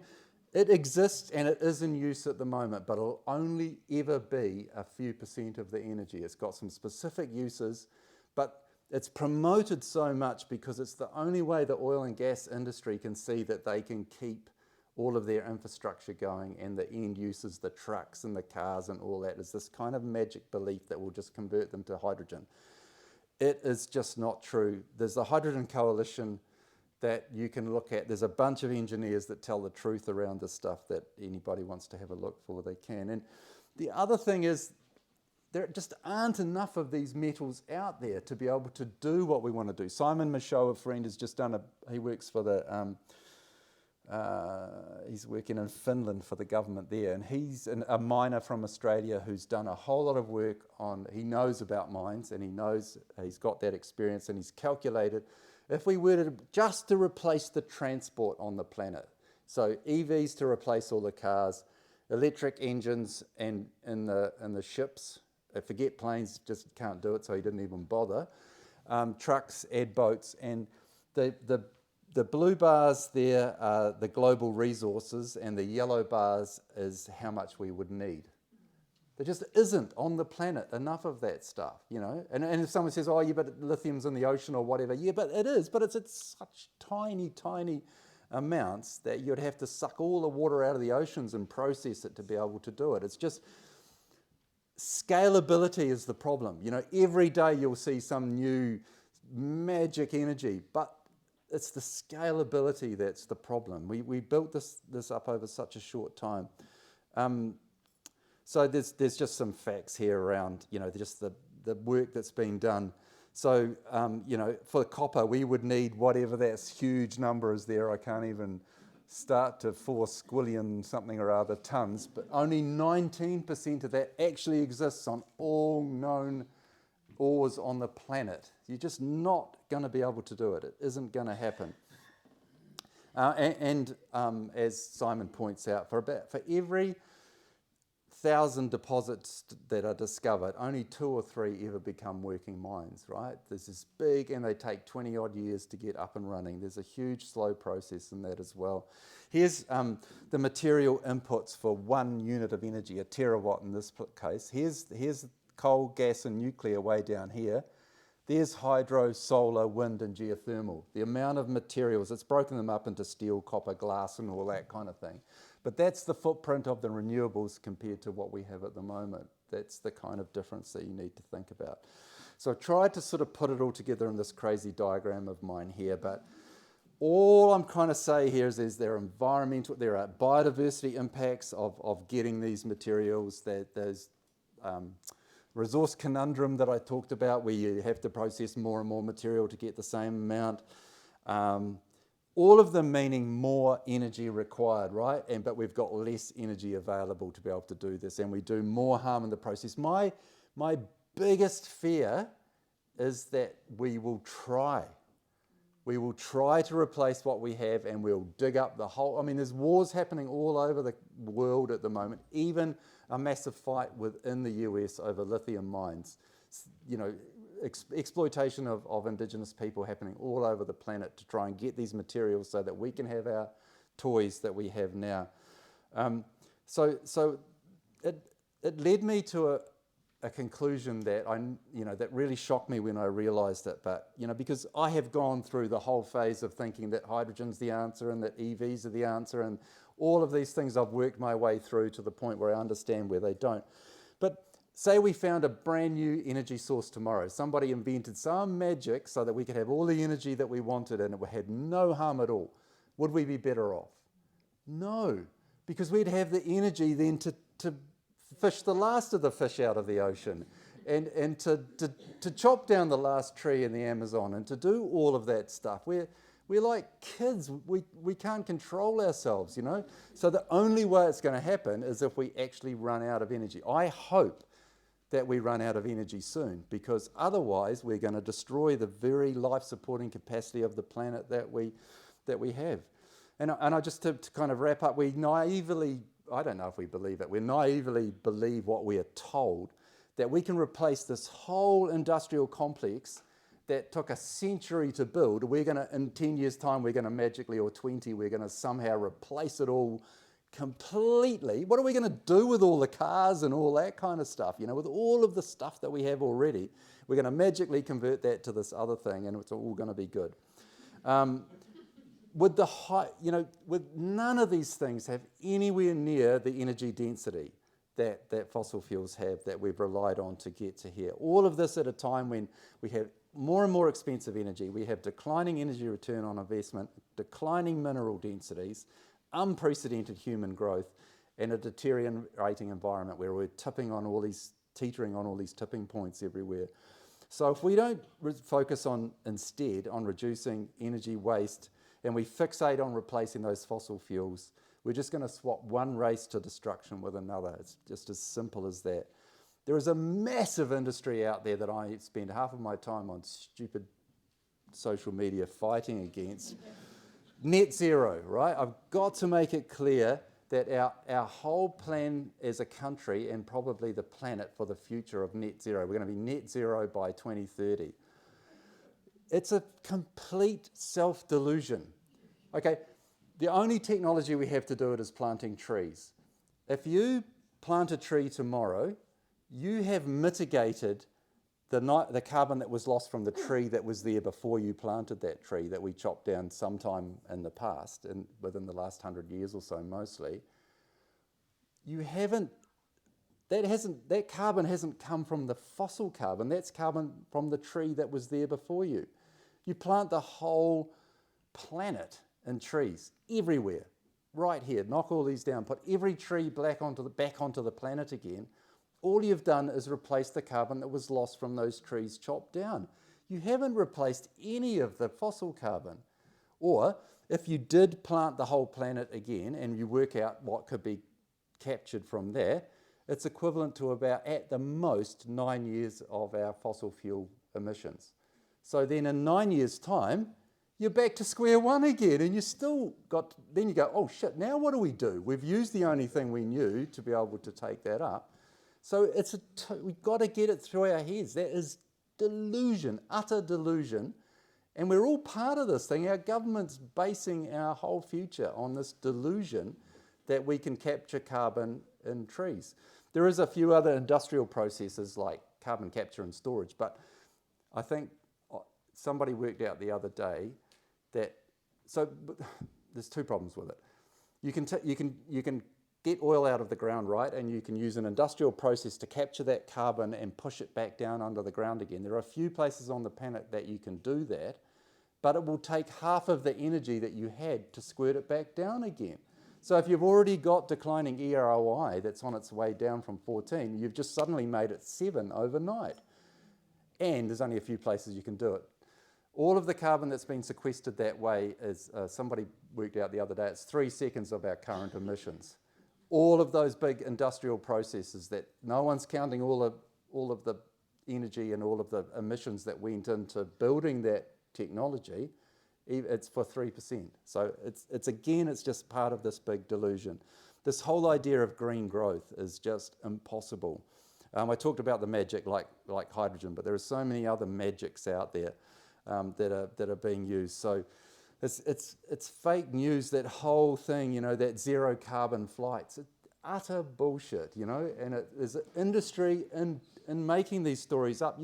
it exists and it is in use at the moment, but it'll only ever be a few % of the energy. It's got some specific uses, but it's promoted so much because it's the only way the oil and gas industry can see that they can keep all of their infrastructure going, and the end users, the trucks and the cars and all that, is this kind of magic belief that will just convert them to hydrogen. It is just not true. There's the Hydrogen Coalition that you can look at. There's a bunch of engineers that tell the truth around this stuff that anybody wants to have a look for, they can. And the other thing is, there just aren't enough of these metals out there to be able to do what we want to do. Simon Michaud, a friend, has just done he works for the, he's working in Finland for the government there, and he's a miner from Australia who's done a whole lot of work on, he knows about mines, and he's got that experience, and he's calculated if we were to just to replace the transport on the planet, so EVs to replace all the cars, electric engines and in the ships, forget planes, just can't do it, so he didn't even bother, trucks, add boats, and the blue bars there are the global resources, and the yellow bars is how much we would need. There just isn't on the planet enough of that stuff, you know. And if someone says, oh, yeah, but lithium's in the ocean or whatever, yeah, but it is, but it's at such tiny, tiny amounts that you'd have to suck all the water out of the oceans and process it to be able to do it. It's just, scalability is the problem. You know, every day you'll see some new magic energy, but it's the scalability that's the problem. We built this up over such a short time. So there's just some facts here around, you know, just the work that's been done. So, you know, for copper, we would need whatever that huge number is there. I can't even start to 4 squillion something or other tons, but only 19% of that actually exists on all known ores on the planet. You're just not going to be able to do it. It isn't going to happen. As Simon points out, for every 1,000 deposits that are discovered, only 2 or 3 ever become working mines, right? This is big, and they take 20 odd years to get up and running. There's a huge slow process in that as well. Here's the material inputs for 1 unit of energy, a terawatt in this case. Here's coal, gas and nuclear way down here. There's hydro, solar, wind and geothermal. The amount of materials, it's broken them up into steel, copper, glass and all that kind of thing. But that's the footprint of the renewables compared to what we have at the moment. That's the kind of difference that you need to think about. So I've tried to sort of put it all together in this crazy diagram of mine here, but all I'm trying to say here is there are biodiversity impacts of getting these materials, there's resource conundrum that I talked about, where you have to process more and more material to get the same amount. All of them meaning more energy required, right? But we've got less energy available to be able to do this, and we do more harm in the process. My biggest fear is that we will try. We will try to replace what we have, and we'll dig up the whole... I mean, there's wars happening all over the world at the moment, even a massive fight within the US over lithium mines. You know, exploitation of indigenous people happening all over the planet to try and get these materials so that we can have our toys that we have now. So it led me to a conclusion that that really shocked me when I realised it. But because I have gone through the whole phase of thinking that hydrogen's the answer and that EVs are the answer, and all of these things I've worked my way through to the point where I understand where they don't. But say we found a brand new energy source tomorrow. Somebody invented some magic so that we could have all the energy that we wanted and it had no harm at all. Would we be better off? No, because we'd have the energy then to fish the last of the fish out of the ocean and to chop down the last tree in the Amazon and to do all of that stuff. We're like kids. We can't control ourselves, So the only way it's going to happen is if we actually run out of energy. I hope that we run out of energy soon, because otherwise we're going to destroy the very life-supporting capacity of the planet that we have. And I just to kind of wrap up, we naively, I don't know if we believe it, we naively believe what we are told, that we can replace this whole industrial complex that took a century to build. We're going to, in 10 years' time, we're going to magically, or 20, we're going to somehow replace it all completely. What are we going to do with all the cars and all that kind of stuff? You know, with all of the stuff that we have already, we're going to magically convert that to this other thing, and it's all going to be good. With the with none of these things have anywhere near the energy density that fossil fuels have, that we've relied on to get to here. All of this at a time when we have more and more expensive energy, we have declining energy return on investment, declining mineral densities, unprecedented human growth, and a deteriorating environment where we're teetering on all these tipping points everywhere. So if we don't focus instead on reducing energy waste, and we fixate on replacing those fossil fuels, we're just going to swap one race to destruction with another. It's just as simple as that. There is a massive industry out there that I spend half of my time on stupid social media fighting against. Net zero, right? I've got to make it clear that our whole plan as a country, and probably the planet for the future of net zero, we're going to be net zero by 2030. It's a complete self-delusion. Okay, the only technology we have to do it is planting trees. If you plant a tree tomorrow, you have mitigated the carbon that was lost from the tree that was there before you planted that tree, that we chopped down sometime in the past, and within the last 100 years or so mostly. That carbon hasn't come from the fossil carbon, that's carbon from the tree that was there before you. You plant the whole planet in trees, everywhere, right here, knock all these down, put every tree back onto the planet again. All you've done is replace the carbon that was lost from those trees chopped down. You haven't replaced any of the fossil carbon. Or if you did plant the whole planet again and you work out what could be captured from there, it's equivalent to about, at the most, 9 years of our fossil fuel emissions. So then in 9 years' time, you're back to square one again, and then you go, oh shit, now what do? We've used the only thing we knew to be able to take that up. So we've got to get it through our heads. That is delusion, utter delusion. And we're all part of this thing. Our government's basing our whole future on this delusion that we can capture carbon in trees. There is a few other industrial processes like carbon capture and storage, but I think somebody worked out the other day that, there's two problems with it. You can get oil out of the ground, right, and you can use an industrial process to capture that carbon and push it back down under the ground again. There are a few places on the planet that you can do that, but it will take half of the energy that you had to squirt it back down again. So if you've already got declining EROI that's on its way down from 14, you've just suddenly made it 7 overnight. And there's only a few places you can do it. All of the carbon that's been sequestered that way is, somebody worked out the other day, it's 3 seconds of our current emissions. All of those big industrial processes that no one's counting all of the energy and all of the emissions that went into building that technology, it's for 3%. So it's just part of this big delusion. This whole idea of green growth is just impossible. I talked about the magic like hydrogen, but there are so many other magics out there that are being used. So it's fake news, that whole thing, that zero carbon flights. It's utter bullshit, and there's an industry in making these stories up.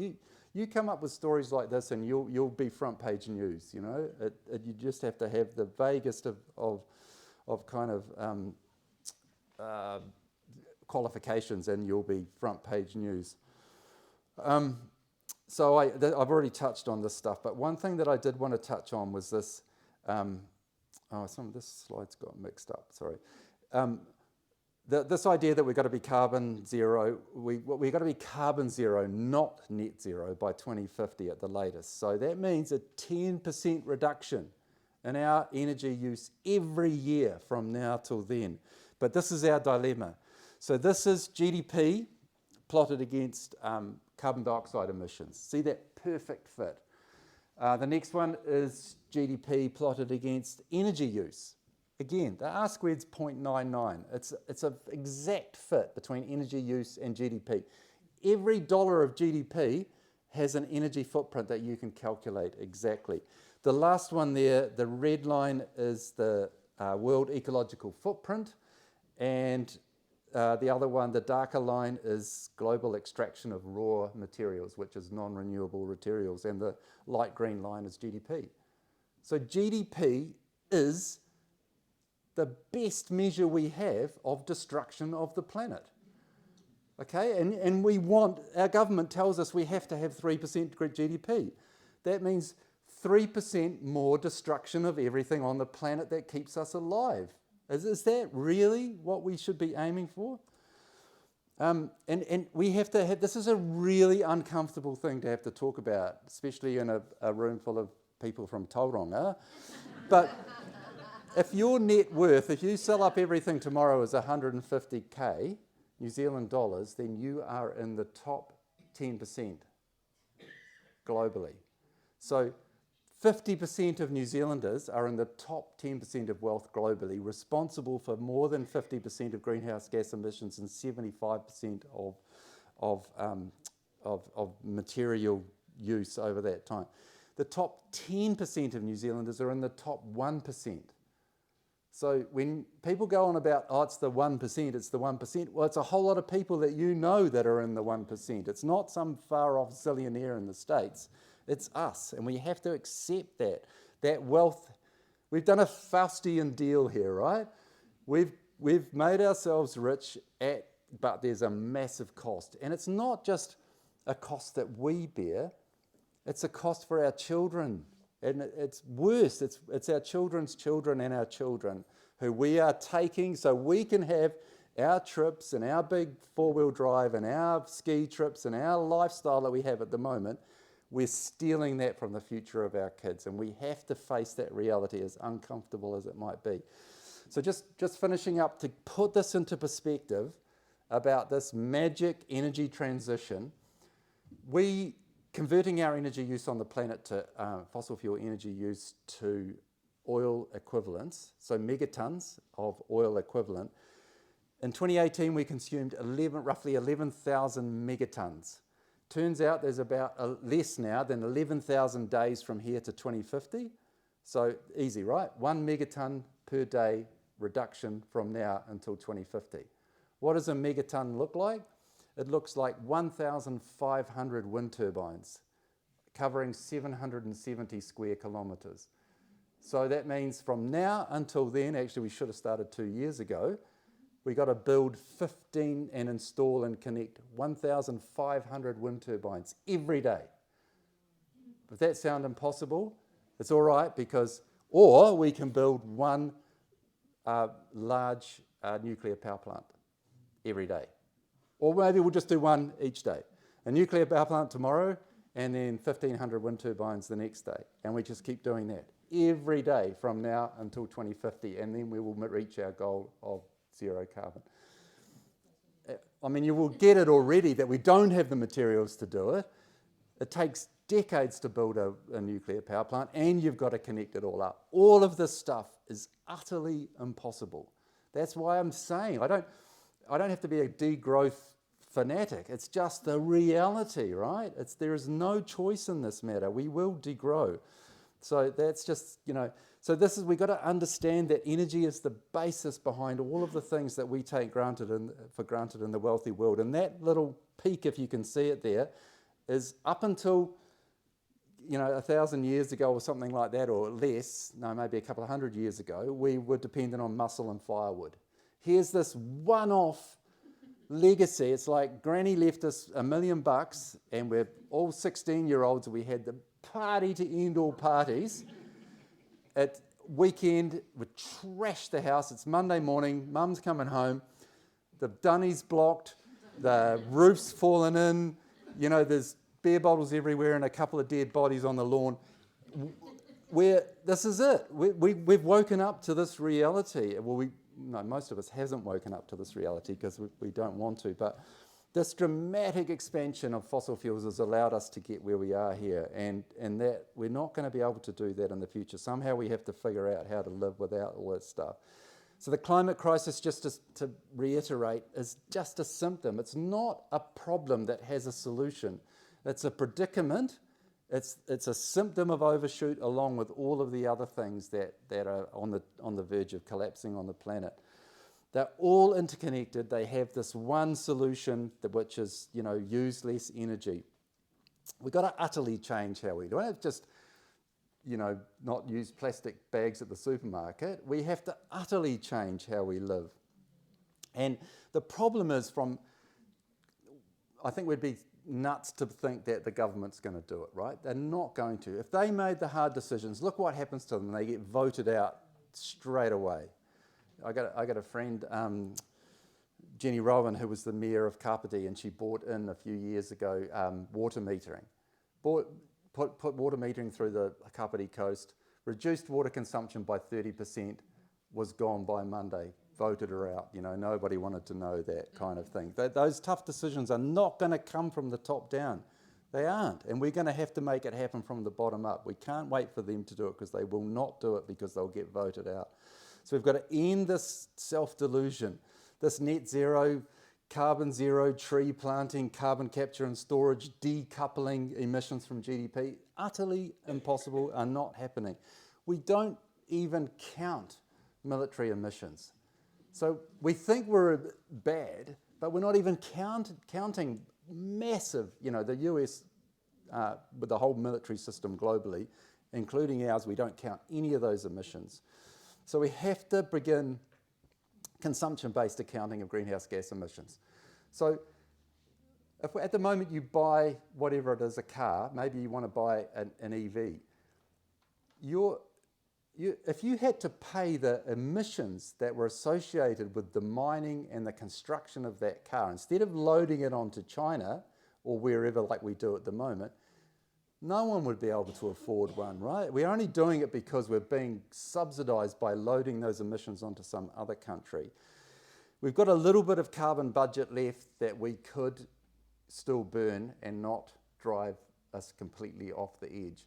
You come up with stories like this and you'll be front page news, you just have to have the vaguest of kind of qualifications and you'll be front page news. So I've already touched on this stuff, but one thing that I did want to touch on was this. This slide's got mixed up, sorry. This idea that we've got to be carbon zero, we've got to be carbon zero, not net zero, by 2050 at the latest. So that means a 10% reduction in our energy use every year from now till then. But this is our dilemma. So this is GDP plotted against carbon dioxide emissions. See that perfect fit. The next one is GDP plotted against energy use. Again, the R squared's 0.99. It's an exact fit between energy use and GDP. every dollar of GDP has an energy footprint that you can calculate exactly. The last one there, the red line, is the world ecological footprint, and the other one, the darker line, is global extraction of raw materials, which is non-renewable materials, and the light green line is GDP. So GDP is the best measure we have of destruction of the planet. Okay, and we want, our government tells us we have to have 3% GDP. That means 3% more destruction of everything on the planet that keeps us alive. Is that really what we should be aiming for? And we have to have, this is a really uncomfortable thing to have to talk about, especially in a room full of people from Tauranga. But if your net worth, if you sell up everything tomorrow as 150k New Zealand dollars, then you are in the top 10% globally. So 50% of New Zealanders are in the top 10% of wealth globally, responsible for more than 50% of greenhouse gas emissions and 75% of material use over that time. The top 10% of New Zealanders are in the top 1%. So when people go on about, oh, it's the 1%, it's the 1%, well, it's a whole lot of people that you know that are in the 1%. It's not some far-off zillionaire in the States. It's us, and we have to accept that. That wealth, we've done a Faustian deal here, right? We've made ourselves rich, but there's a massive cost. And it's not just a cost that we bear, it's a cost for our children. And it's worse, it's our children's children and our children who we are taking so we can have our trips and our big four-wheel drive and our ski trips and our lifestyle that we have at the moment. We're stealing that from the future of our kids, and we have to face that reality, as uncomfortable as it might be. So just finishing up to put this into perspective about this magic energy transition, converting our energy use on the planet to fossil fuel energy use to oil equivalents, so megatons of oil equivalent. In 2018, we consumed roughly 11,000 megatons. Turns out there's about less now than 11,000 days from here to 2050. So easy, right? 1 megaton per day reduction from now until 2050. What does a megaton look like? It looks like 1,500 wind turbines covering 770 square kilometres. So that means from now until then, actually we should have started 2 years ago, we got to build 15 and install and connect 1,500 wind turbines every day. If that sounds impossible, it's all right or we can build one large nuclear power plant every day. Or maybe we'll just do one each day. A nuclear power plant tomorrow and then 1,500 wind turbines the next day. And we just keep doing that every day from now until 2050. And then we will reach our goal of zero carbon. I mean, you will get it already that we don't have the materials to do it. It takes decades to build a nuclear power plant, and you've got to connect it all up. All of this stuff is utterly impossible. That's why I'm saying I don't have to be a degrowth fanatic. It's just the reality, right? There is no choice in this matter. We will degrow. So that's just, so we've got to understand that energy is the basis behind all of the things that we take for granted in the wealthy world. And that little peak, if you can see it there, is up until 1,000 years ago or something like that, or less, no, maybe a couple of hundred years ago, we were dependent on mussel and firewood. Here's this one-off legacy. It's like Granny left us $1 million and we're all 16-year-olds. We had the party to end all parties. At weekend, we trashed the house. It's Monday morning. Mum's coming home. The dunny's blocked. The roof's fallen in. There's beer bottles everywhere and a couple of dead bodies on the lawn. This is it. We've woken up to this reality. Well, most of us hasn't woken up to this reality because we don't want to, but this dramatic expansion of fossil fuels has allowed us to get where we are here, and that we're not going to be able to do that in the future. Somehow we have to figure out how to live without all that stuff. So the climate crisis, just to reiterate, is just a symptom. It's not a problem that has a solution. It's a predicament. It's a symptom of overshoot along with all of the other things that are on the verge of collapsing on the planet. They're all interconnected. They have this one solution, which is, use less energy. We've got to utterly change how we do it. Don't just, not use plastic bags at the supermarket. We have to utterly change how we live. And the problem is I think we'd be nuts to think that the government's going to do it, right? They're not going to. If they made the hard decisions, look what happens to them. They get voted out straight away. I got a friend, Jenny Rowan, who was the mayor of Kapiti, and she brought in a few years ago water metering. Put water metering through the Kapiti coast, reduced water consumption by 30%, was gone by Monday, voted her out. Nobody wanted to know that kind of thing. Those tough decisions are not going to come from the top down. They aren't, and we're going to have to make it happen from the bottom up. We can't wait for them to do it because they will not do it because they'll get voted out. So we've got to end this self-delusion, this net zero, carbon zero, tree planting, carbon capture and storage, decoupling emissions from GDP. Utterly impossible, are not happening. We don't even count military emissions. So we think we're bad, but we're not even counting massive, the US, with the whole military system globally, including ours, we don't count any of those emissions. So we have to begin consumption-based accounting of greenhouse gas emissions. So at the moment you buy whatever it is, a car, maybe you want to buy an EV, if you had to pay the emissions that were associated with the mining and the construction of that car, instead of loading it onto China or wherever like we do at the moment, no one would be able to afford one, right? We're only doing it because we're being subsidised by loading those emissions onto some other country. We've got a little bit of carbon budget left that we could still burn and not drive us completely off the edge.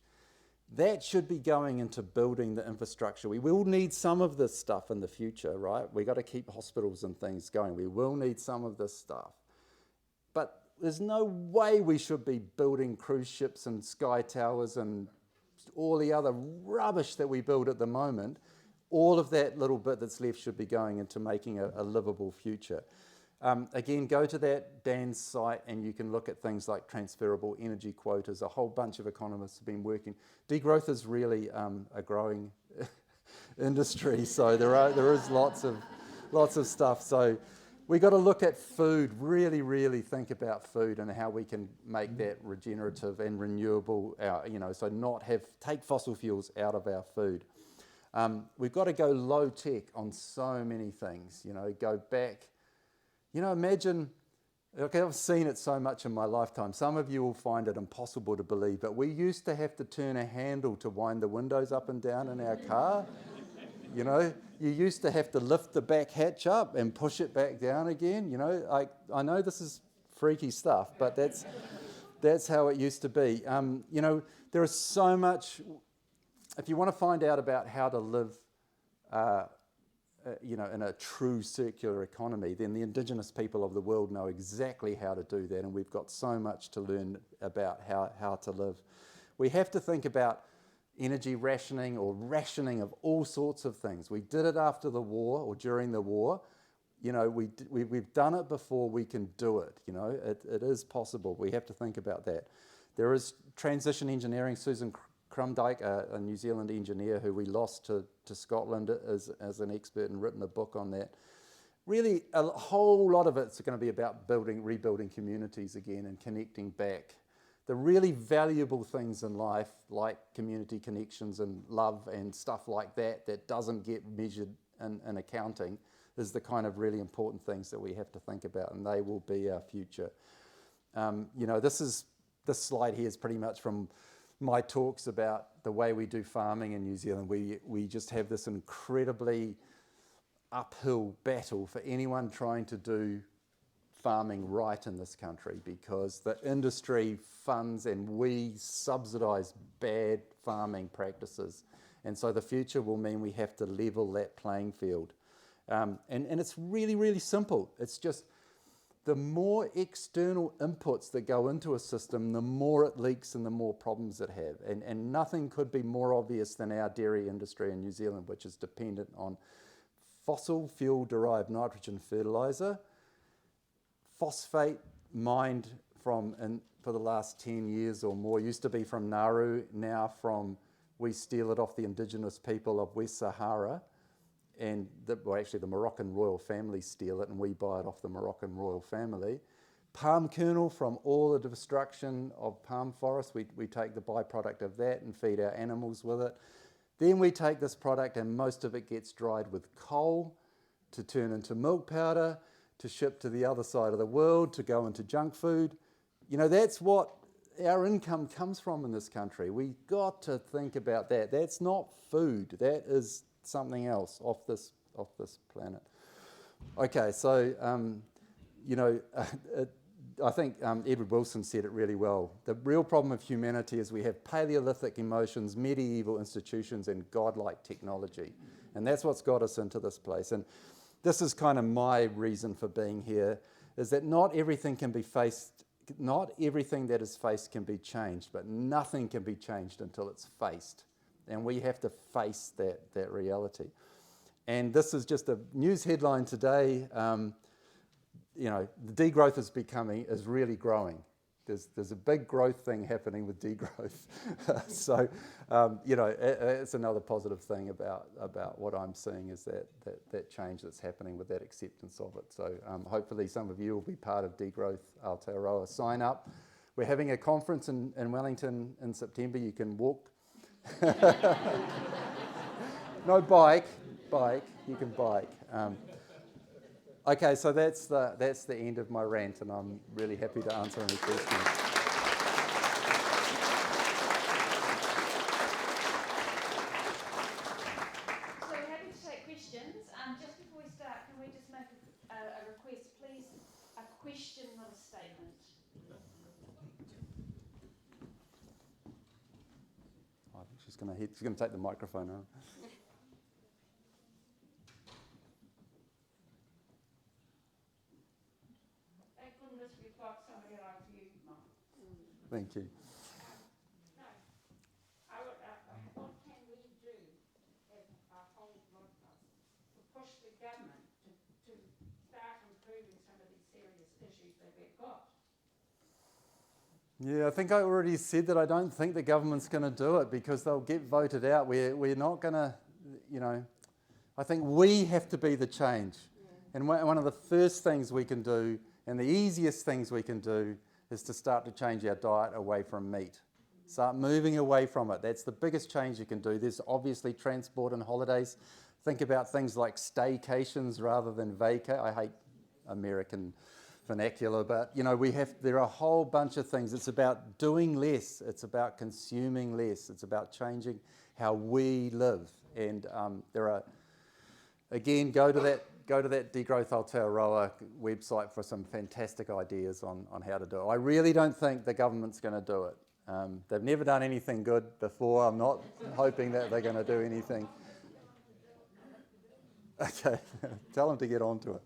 That should be going into building the infrastructure. We will need some of this stuff in the future, right? We've got to keep hospitals and things going. We will need some of this stuff. But there's no way we should be building cruise ships and sky towers and all the other rubbish that we build at the moment. All of that little bit that's left should be going into making a livable future. Again, go to that Dan's site and you can look at things like transferable energy quotas. A whole bunch of economists have been working. Degrowth is really a growing industry, so there is lots of stuff. So we got to look at food, really think about food and how we can make that regenerative and renewable, so take fossil fuels out of our food. We've got to go low tech on so many things, go back. Imagine, I've seen it so much in my lifetime. Some of you will find it impossible to believe, but we used to have to turn a handle to wind the windows up and down in our car. You used to have to lift the back hatch up and push it back down again. I know this is freaky stuff, but that's how it used to be. There is so much. If you want to find out about how to live, in a true circular economy, then the Indigenous people of the world know exactly how to do that, and we've got so much to learn about how to live. We have to think about energy rationing or rationing of all sorts of things. We did it after the war or during the war. We've done it before, we can do it. It is possible. We have to think about that. There is transition engineering. Susan Crumdyke, a New Zealand engineer who we lost to Scotland as an expert and written a book on that. Really, a whole lot of it's going to be about rebuilding communities again and connecting back. The really valuable things in life, like community connections and love and stuff like that doesn't get measured in accounting, is the kind of really important things that we have to think about, and they will be our future. This slide here is pretty much from my talks about the way we do farming in New Zealand. We just have this incredibly uphill battle for anyone trying to do farming right in this country, because the industry funds and we subsidise bad farming practices. And so the future will mean we have to level that playing field. And it's really, really simple. It's just the more external inputs that go into a system, the more it leaks and the more problems it have. And nothing could be more obvious than our dairy industry in New Zealand, which is dependent on fossil fuel-derived nitrogen fertiliser, phosphate mined from, for the last 10 years or more, used to be from Nauru, now we steal it off the indigenous people of West Sahara, and actually the Moroccan royal family steal it and we buy it off the Moroccan royal family. Palm kernel from all the destruction of palm forests, we take the byproduct of that and feed our animals with it. Then we take this product and most of it gets dried with coal to turn into milk powder, to ship to the other side of the world, to go into junk food. You know, that's what our income comes from in this country. We've got to think about that. That's not food. That is something else off this planet. Okay, so, I think Edward Wilson said it really well. The real problem of humanity is we have Paleolithic emotions, medieval institutions, and godlike technology. And that's what's got us into this place. And this is kind of my reason for being here, is that not everything that is faced can be changed, but nothing can be changed until it's faced. And we have to face that reality. And this is just a news headline today. The degrowth is really growing. There's a big growth thing happening with degrowth. So, it's another positive thing about what I'm seeing is that change that's happening with that acceptance of it. So hopefully some of you will be part of Degrowth Aotearoa. Sign up. We're having a conference in Wellington in September. You can walk. No bike. You can bike. Okay, so that's the end of my rant, and I'm really happy to answer any questions. So we're happy to take questions. Just before we start, can we just make a request, please? A question, not a statement. I think she's going to take the microphone now. We've got somebody like you, Mum. Thank you. No, what can we do as a whole lot of us to push the government to start improving some of these serious issues that we've got? Yeah, I think I already said that I don't think the government's going to do it because they'll get voted out. We're not going to, I think we have to be the change. Yeah. And one of the first things we can do and the easiest things we can do is to start to change our diet away from meat. Start moving away from it. That's the biggest change you can do. There's obviously transport and holidays. Think about things like staycations rather than vacay. I hate American vernacular, but there are a whole bunch of things. It's about doing less. It's about consuming less. It's about changing how we live. And again, go to that Degrowth Aotearoa website for some fantastic ideas on how to do it. I really don't think the government's going to do it. They've never done anything good before. I'm not hoping that they're going to do anything. Okay, tell them to get on to it.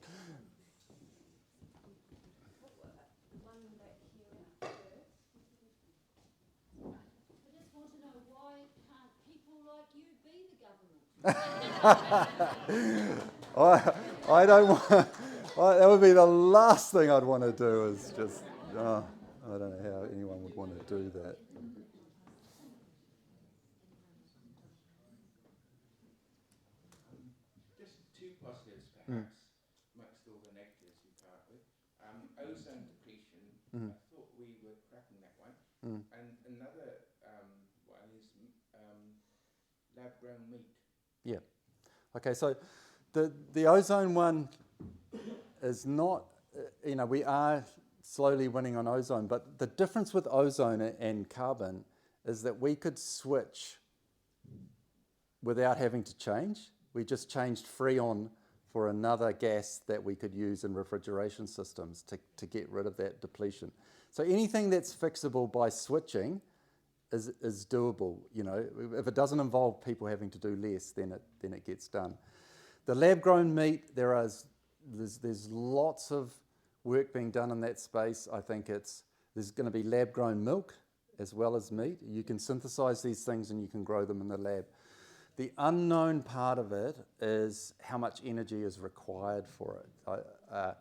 I don't want. That would be the last thing I'd want to do. Is just. I don't know how anyone would want to do that. Just two positives, perhaps, amongst all the negatives we part with. Ozone depletion. I thought we were cracking that one. And another one is lab-grown meat. Yeah. Okay, so the ozone one is not, we are slowly winning on ozone, but the difference with ozone and carbon is that we could switch without having to change. We just changed Freon for another gas that we could use in refrigeration systems to get rid of that depletion. So anything that's fixable by switching is doable. If it doesn't involve people having to do less, then it gets done. The lab-grown meat, there's lots of work being done in that space. I think there's going to be lab-grown milk as well as meat. You can synthesize these things and you can grow them in the lab. The unknown part of it is how much energy is required for it.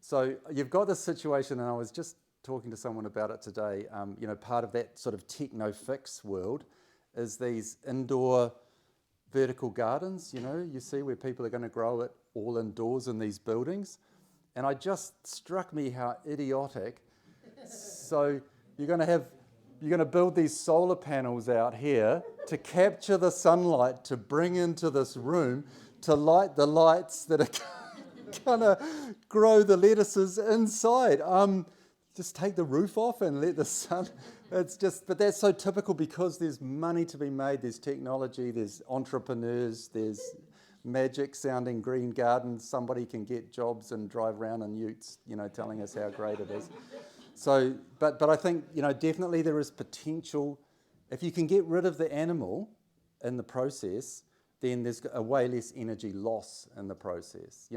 So you've got this situation, and I was just talking to someone about it today. Part of that sort of techno-fix world is these indoor vertical gardens, you see where people are going to grow it all indoors in these buildings. And it just struck me how idiotic. So you're going to build these solar panels out here to capture the sunlight to bring into this room to light the lights that are going to grow the lettuces inside. Just take the roof off and let the sun. But that's so typical because there's money to be made, there's technology, there's entrepreneurs, there's magic sounding green gardens. Somebody can get jobs and drive around in utes, telling us how great it is. So, but I think, definitely there is potential. If you can get rid of the animal in the process, then there's a way less energy loss in the process.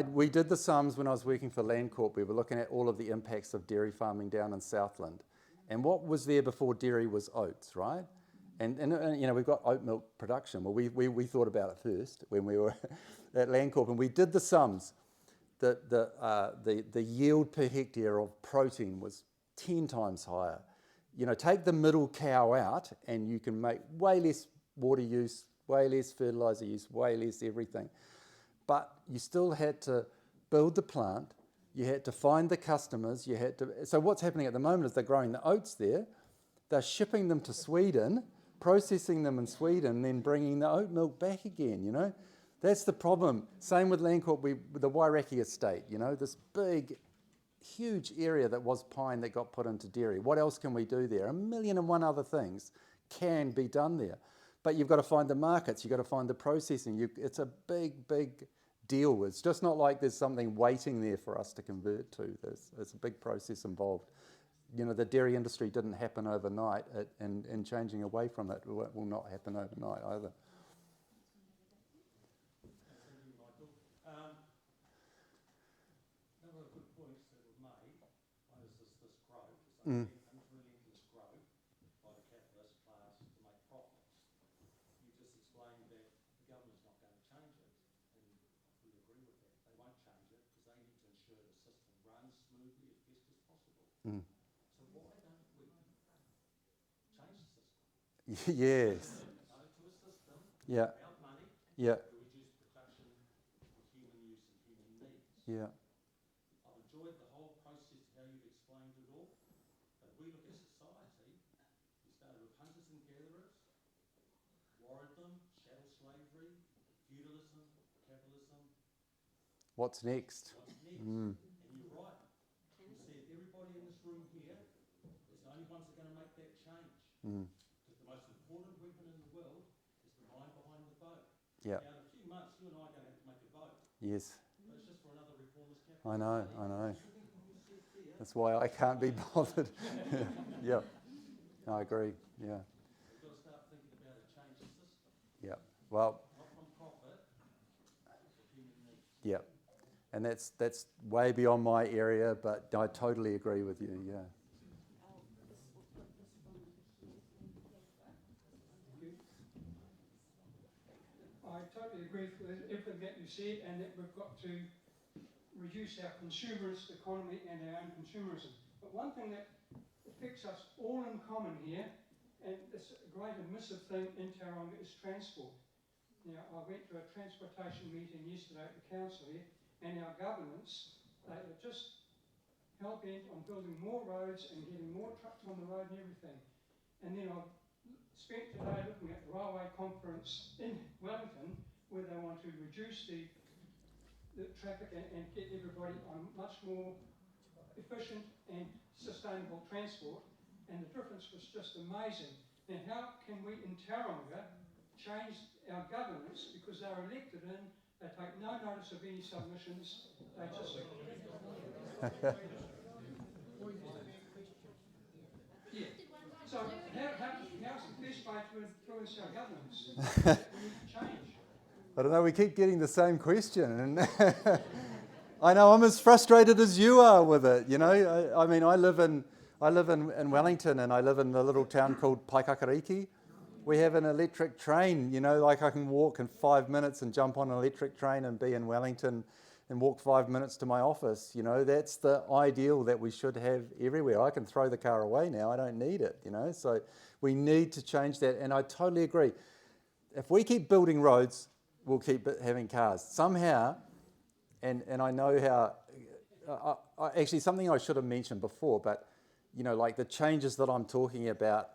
We did the sums when I was working for Landcorp. We were looking at all of the impacts of dairy farming down in Southland. And what was there before dairy was oats, right? And we've got oat milk production. Well, we thought about it first when we were at Landcorp, and we did the sums. The yield per hectare of protein was 10 times higher. Take the middle cow out, and you can make way less water use, way less fertilizer use, way less everything. But you still had to build the plant, you had to find the customers, so what's happening at the moment is they're growing the oats there, they're shipping them to Sweden, processing them in Sweden, then bringing the oat milk back again, That's the problem. Same with Landcorp, the Wairaki estate, this big, huge area that was pine that got put into dairy. What else can we do there? 1,001 other things can be done there. But you've got to find the markets, you've got to find the processing. It's a big, big deal. It's just not like there's something waiting there for us to convert to. There's a big process involved. The dairy industry didn't happen overnight, and changing away from it will not happen overnight either. Thank you, Michael. A number of good points that were made. One is this growth, unrelentless growth by the capitalist class to make profits. You just explained that the government's not going to change it, and I fully agree with that. They won't change it because they need to ensure the system runs smoothly as best as possible. So why don't we change the system? Yes. To a system Yeah. without money Yeah. to reduce production for human use and human needs. Yeah. I've enjoyed the whole process of how you've explained it all. But we look at society, we started with hunters and gatherers, warred them, chattel slavery, feudalism, capitalism. What's next? And you're right. You said everybody in this room here is the only ones that are going to make that change. Because the most important weapon in the world is the mind behind the vote. Yeah. Now, in a few months, you and I are going to have to make a vote. Yes. But it's just for another reformist capitalist. I know. That's why I can't be bothered. Yeah. I agree. Yeah. We've got to start thinking about a change system. Yeah. Well. Not from profit, but human needs. Yeah. And that's way beyond my area, but I totally agree with you. Yeah. I totally agree with everything that you said, and that we've got to reduce our consumerist economy and our own consumerism. But one thing that affects us all in common here, and it's a great emissive thing in Tauranga, is transport. Now, I went to a transportation meeting yesterday at the council here, and our governments, they are just hell-bent on building more roads and getting more trucks on the road and everything. And then I've spent today looking at the railway conference in Wellington, where they want to reduce the traffic and get everybody on much more efficient and sustainable transport, and the difference was just amazing. Now, how can we in Tauranga change our governance, because they're elected in, they take no notice of any submissions, they just... Yeah. So how's the best way to influence our governance? We need to change. I don't know, we keep getting the same question. And I know I'm as frustrated as you are with it, you know. I mean, I live in Wellington, and I live in a little town called Paikakariki. We have an electric train, you know, like I can walk in 5 minutes and jump on an electric train and be in Wellington and walk 5 minutes to my office. You know, that's the ideal that we should have everywhere. I can throw the car away now, I don't need it, you know. So we need to change that, and I totally agree. If we keep building roads, we'll keep having cars. Somehow, and I know how, actually something I should have mentioned before, but, you know, like the changes that I'm talking about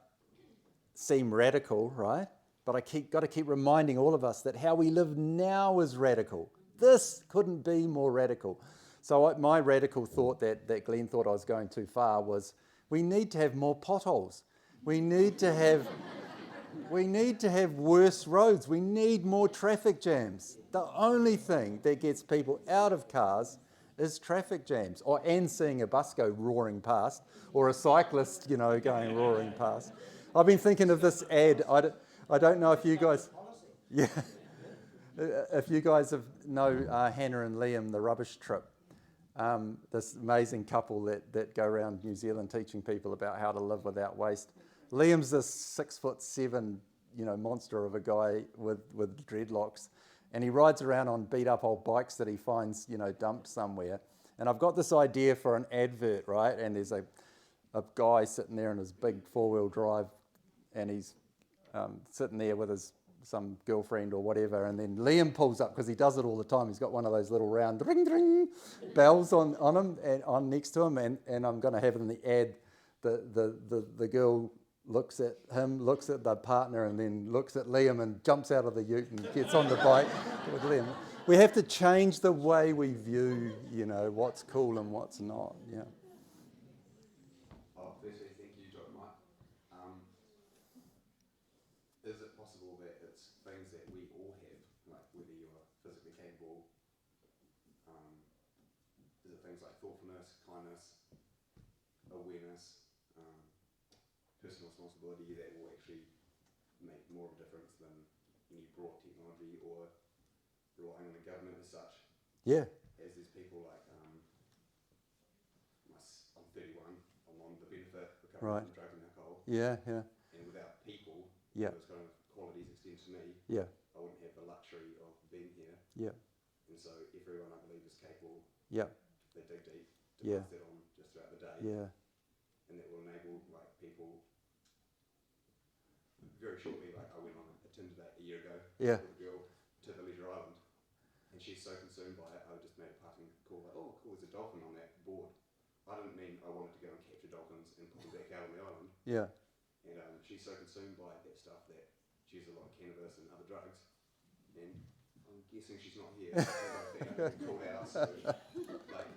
seem radical, right? But got to keep reminding all of us that how we live now is radical. This couldn't be more radical. So my radical thought that Glenn thought I was going too far was we need to have more potholes. We need to have worse roads. We need more traffic jams. The only thing that gets people out of cars is traffic jams, and seeing a bus go roaring past, or a cyclist, you know, going roaring past. I've been thinking of this ad. I don't know if you guys, yeah, if you guys know Hannah and Liam, the rubbish trip. This amazing couple that go around New Zealand teaching people about how to live without waste. Liam's this 6'7", you know, monster of a guy with dreadlocks, and he rides around on beat up old bikes that he finds, you know, dumped somewhere. And I've got this idea for an advert, right? And there's a guy sitting there in his big 4-wheel drive, and he's sitting there with some girlfriend or whatever, and then Liam pulls up, because he does it all the time. He's got one of those little round ring ring bells on him and on next to him, and I'm going to have in the ad the girl looks at him, looks at the partner, and then looks at Liam and jumps out of the ute and gets on the bike with Liam. We have to change the way we view, you know, what's cool and what's not. Yeah. Firstly, thank you, Dr. Mike. Is it possible that it's things that we all have, like whether you're physically capable, is it things like thoughtfulness, kindness, awareness, personal responsibility that will actually make more of a difference than any broad technology or relying on the government as such? Yeah. As there's people like, I'm 31, I'm on the benefit recovery Right. from drugs and alcohol. Yeah, yeah. And without people, Yeah. those kind of qualities extend to me, Yeah. I wouldn't have the luxury of being here. Yeah. And so everyone I believe is capable. Yeah. They dig deep to Yeah. pass that on just throughout the day. Yeah. And that will enable like people very shortly, like I went on a Tinder date a year ago Yeah. with a girl to the Leisure Island, and she's so consumed by it, I just made a passing call like, oh cool, there's a dolphin on that board. I didn't mean I wanted to go and capture dolphins and put them back out on the island. Yeah. And she's so consumed by that stuff that she uses a lot of cannabis and other drugs. And I'm guessing she's not here. I think I've been called out. So, like,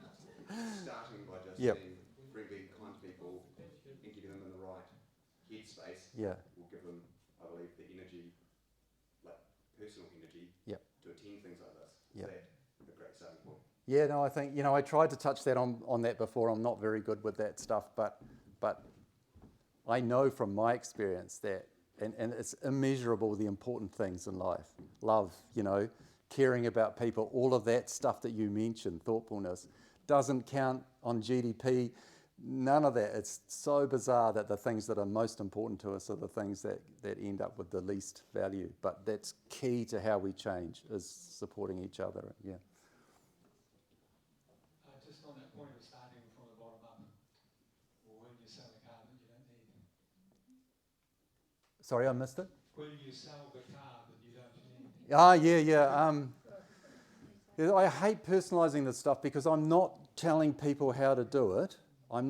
starting by just Yep. being friendly, kind to people, and getting them in the right headspace Yeah. will give them, I believe, the energy, like personal energy, Yep. to attend things like this. Yep. Is that a great starting point? Yeah, no, I think, you know, I tried to touch that on that before. I'm not very good with that stuff, but I know from my experience that, and it's immeasurable, the important things in life. Love, you know, caring about people, all of that stuff that you mentioned, thoughtfulness, doesn't count on GDP, none of that. It's so bizarre that the things that are most important to us are the things that end up with the least value. But that's key to how we change, is supporting each other, yeah. Just on that point of starting from the bottom up, or will you sell a car that you don't need? Sorry, I missed it? Will you sell the car that you don't need? Ah, yeah. I hate personalising this stuff because I'm not telling people how to do it. I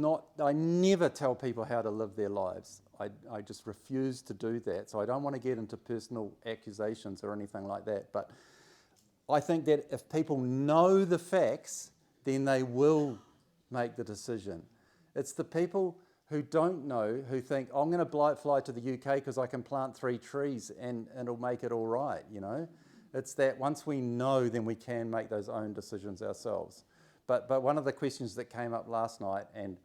never tell people how to live their lives. I just refuse to do that. So I don't want to get into personal accusations or anything like that. But I think that if people know the facts, then they will make the decision. It's the people who don't know, who think, I'm going to fly to the UK because I can plant 3 trees and it'll make it all right, you know. It's that once we know, then we can make those own decisions ourselves. But one of the questions that came up last night and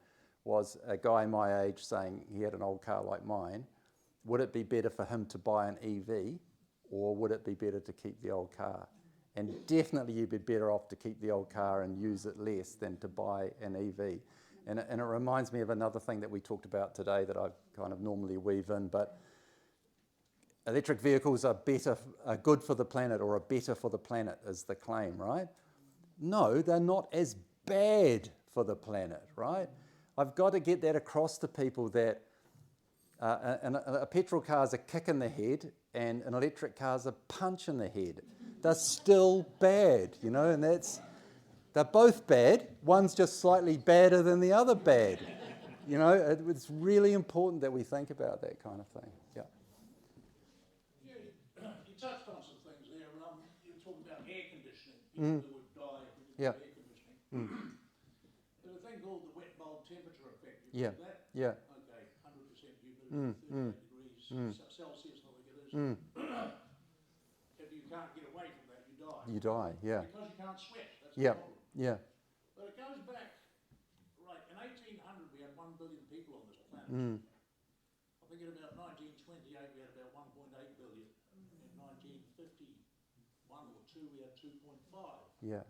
was a guy my age saying he had an old car like mine, would it be better for him to buy an EV or would it be better to keep the old car? And definitely you'd be better off to keep the old car and use it less than to buy an EV. And it reminds me of another thing that we talked about today that I kind of normally weave in, but electric vehicles are good for the planet, or are better for the planet is the claim, right? No, they're not as bad for the planet, right? I've got to get that across to people that a petrol car is a kick in the head and an electric car is a punch in the head. They're still bad, you know, and they're both bad. One's just slightly badder than the other bad. You know, it's really important that we think about that kind of thing. Yeah. Yeah, you touched on some things there. You were talking about air conditioning. People who would die if we didn't have air conditioning. There's a thing called the wet bulb temperature effect. You know that? Yeah. Okay, 100% humidity, 38 degrees Celsius, I think it is. If you can't get away from that, you die. You die, yeah. Because you can't sweat. That's Yeah. the problem. Yeah. But it goes back, right, in 1800 we had 1 billion people on this planet. I think in about 1928 we had about 1.8 billion. In 1951 or 2 we had 2.5. Yeah.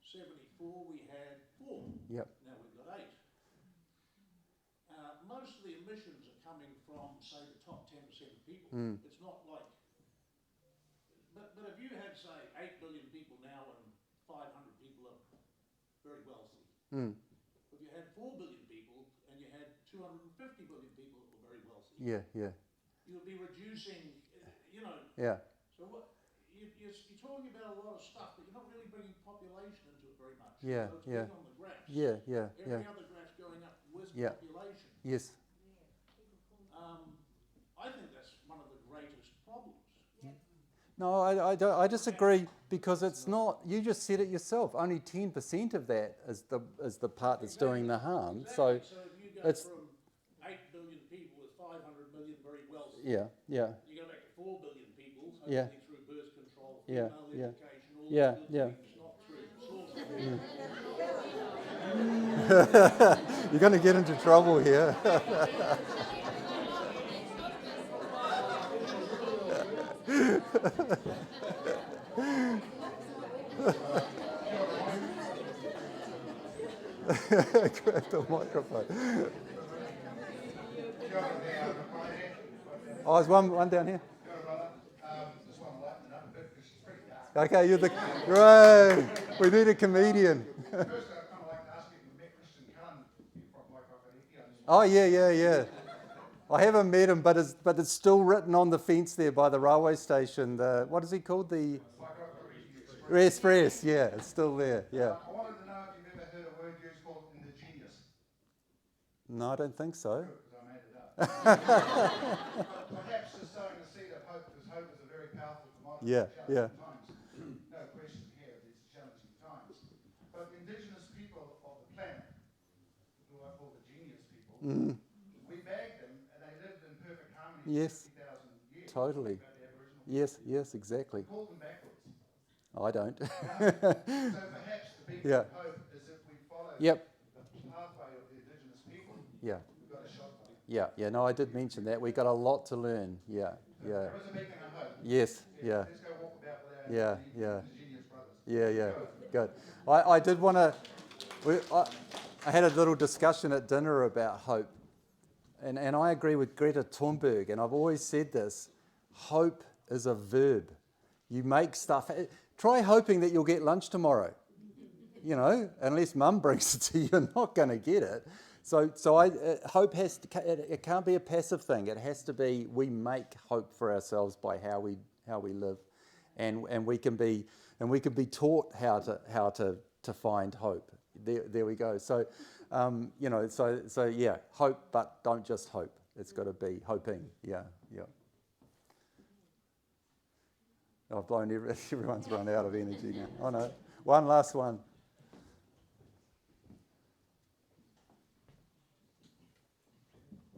74 we had 4. Yep. Now we've got 8. Most of the emissions are coming from, say, the top 10% of people. It's not like, but if you had, say, 8 billion people now and 500 people are very wealthy. If you had 4 billion people and you had 250 billion people that were very wealthy. Yeah, yeah. You'll be reducing, you know. Yeah. So what, you're talking about a lot of stuff, but you're not really bringing population into it very much. Yeah, so it's yeah. on the graphs. Yeah, yeah, Every yeah. other graph's going up with Yeah. population. Yes. I think that's one of the greatest problems. No, I disagree, because it's not, you just said it yourself, only 10% of that is the part that's doing the harm. Exactly. So if you go it's, from 8 billion people with 500 million very wealthy, yeah, yeah, you go back to 4 billion people, Yeah. hopefully through birth control, Yeah, female yeah. education, all Yeah, the good yeah. things, not through slaughter. you're going to get into trouble here. Grab the microphone. Oh, there's one down here. Okay, you're the right. We need a comedian. Oh yeah. I haven't met him, but it's still written on the fence there by the railway station. The what is he called? The Express. Yeah, it's still there. Yeah. I wanted to know if you've ever heard a word used called indigenous. No, I don't think so. Good, because I made it up. Perhaps just sowing the seed of hope, because hope is a very powerful commodity in challenging times. No question here, these challenging times. But indigenous people of the planet, who I call the genius people, we bagged them and they lived in perfect harmony Yes. for 50,000 years. Totally. Yes, exactly. We called them backwards. I don't. So perhaps the big hope is if we follow the pathway of the indigenous people, Yeah. we've got a shot at it. Yeah. No, I did mention that. We've got a lot to learn. Yeah. There is a beacon of hope. Yes. Yeah. Let's go walk about with our indigenous brothers. Yeah. Good. I did want to. I had a little discussion at dinner about hope, and I agree with Greta Thunberg. And I've always said this: hope is a verb. You make stuff. Try hoping that you'll get lunch tomorrow. You know, unless Mum brings it to you, you're not going to get it. So hope it can't be a passive thing. It has to be, we make hope for ourselves by how we live, and we can be taught how to find hope. There we go. So yeah, hope, but don't just hope. It's got to be hoping. Yeah. I've blown everyone's run out of energy now. Oh no, one last one.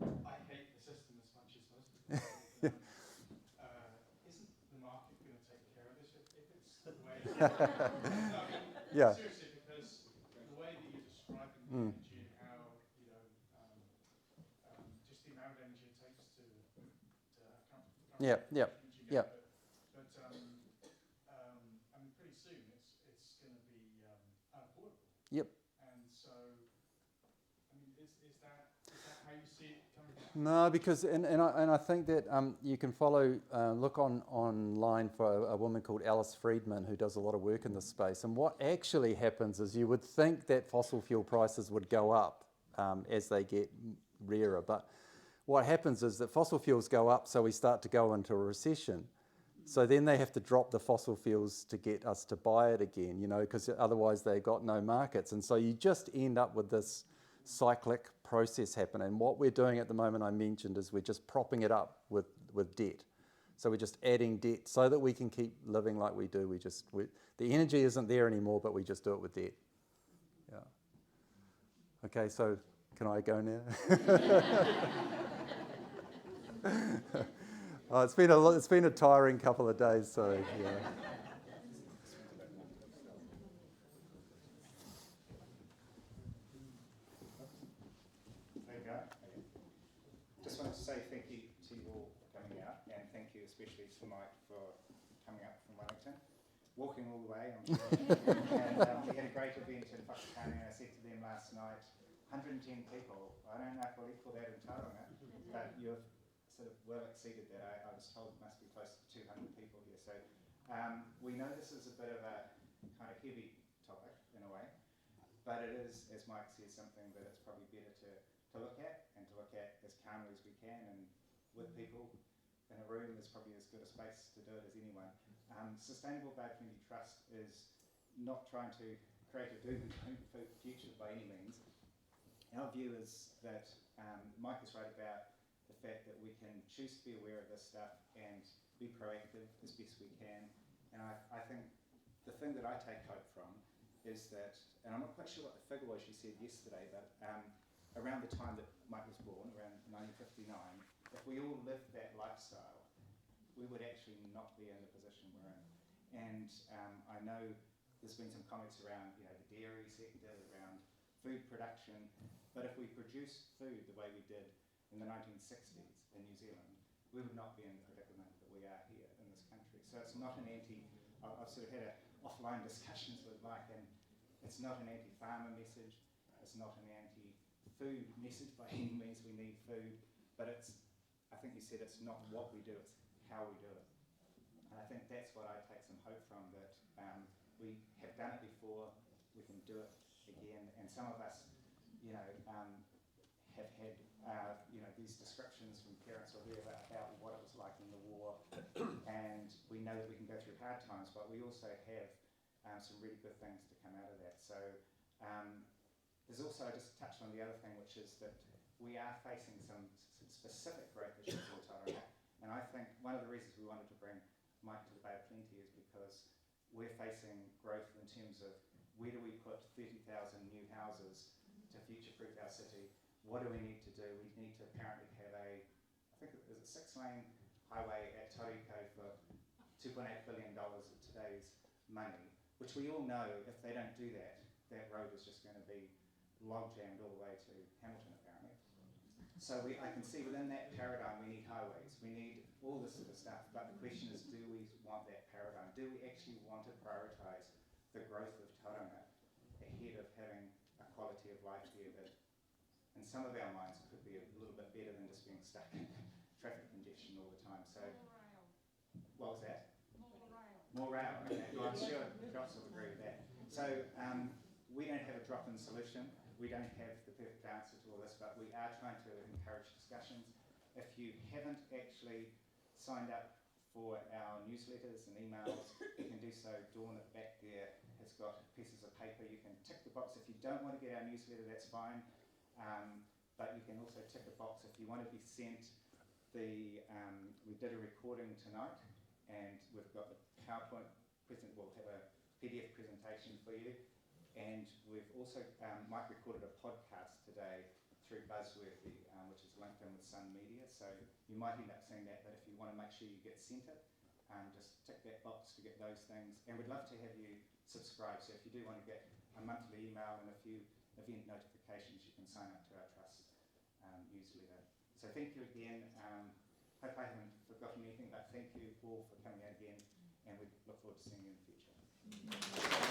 I hate the system as much as most people. Isn't the market going to take care of this if it's the way? Yeah. Seriously, because the way that you're describing the energy and how just the amount of energy it takes to Yeah. energy, but how you see it coming back? No, because and I think that you can look online for a woman called Alice Friedman who does a lot of work in this space. And what actually happens is you would think that fossil fuel prices would go up as they get rarer, but what happens is that fossil fuels go up, so we start to go into a recession. So then they have to drop the fossil fuels to get us to buy it again, because otherwise they've got no markets. And so you just end up with this cyclic process happen. And what we're doing at the moment, I mentioned, is we're just propping it up with debt. So we're just adding debt so that we can keep living like we do. The energy isn't there anymore, but we just do it with debt. Yeah. Okay, so can I go now? Oh, it's been a tiring couple of days, so yeah. There you go. Just wanted to say thank you to you all for coming out, and thank you especially to Mike for coming up from Wellington, walking all the way, I'm sure. And we had a great event in Whakatane. I said to them last night, 110 people. I don't know if we'll equal that in Tauranga, but you've sort of well exceeded that. I was told it must be close to 200 people here. So we know this is a bit of a kind of heavy topic in a way, but it is, as Mike says, something that it's probably better to look at, and to look at as calmly as we can, and with people in a room. There's probably as good a space to do it as anyone. Sustainable Bay Community Trust is not trying to create a doom and gloom future by any means. Our view is that Mike is right about the fact that we can choose to be aware of this stuff and be proactive as best we can. And I think the thing that I take hope from is that, and I'm not quite sure what the figure was you said yesterday, but around the time that Mike was born, around 1959, if we all lived that lifestyle, we would actually not be in the position we're in. And I know there's been some comments around the dairy sector, around food production, but if we produced food the way we did in the 1960s in New Zealand, we would not be in the predicament that we are here in this country. So it's not an I've sort of had offline discussions with Mike, and it's not an anti-farmer message, it's not an anti-food message by any means. We need food, but I think you said it's not what we do, it's how we do it. And I think that's what I take some hope from, that we have done it before, we can do it again, and some of us have had these descriptions from parents or whoever about what it was like in the war, and we know that we can go through hard times, but we also have some really good things to come out of that. So there's also, I just touched on the other thing, which is that we are facing some specific growth issues in Tauranga, and I think one of the reasons we wanted to bring Mike to the Bay of Plenty is because we're facing growth in terms of where do we put 30,000 new houses to future-proof our city. What do we need to do? We need to apparently have I think it was a 6-lane highway at Tauranga for $2.8 billion of today's money, which we all know if they don't do that, that road is just going to be log-jammed all the way to Hamilton, apparently. So I can see within that paradigm we need highways, we need all this sort of stuff, but the question is, do we want that paradigm? Do we actually want to prioritise the growth of Tauranga ahead of having a quality of life here that in some of our minds could be a little bit better than just being stuck in traffic congestion all the time? So, what was that? More rail. Okay. Well, I'm sure Josh will agree with that. So we don't have a drop-in solution. We don't have the perfect answer to all this, but we are trying to encourage discussions. If you haven't actually signed up for our newsletters and emails, you can do so. Dawn at the back there has got pieces of paper. You can tick the box. If you don't want to get our newsletter, that's fine. But you can also tick a box if you want to be sent we did a recording tonight, and we've got the PowerPoint we'll have a PDF presentation for you. And we've also, Mike recorded a podcast today through Buzzworthy, which is linked in with Sun Media. So you might end up seeing that, but if you want to make sure you get sent it, just tick that box to get those things. And we'd love to have you subscribe. So if you do want to get a monthly email and a few event notifications, you can sign up to our Trust newsletter. So thank you again. Hope I haven't forgotten anything, but thank you all for coming out again, and we look forward to seeing you in the future.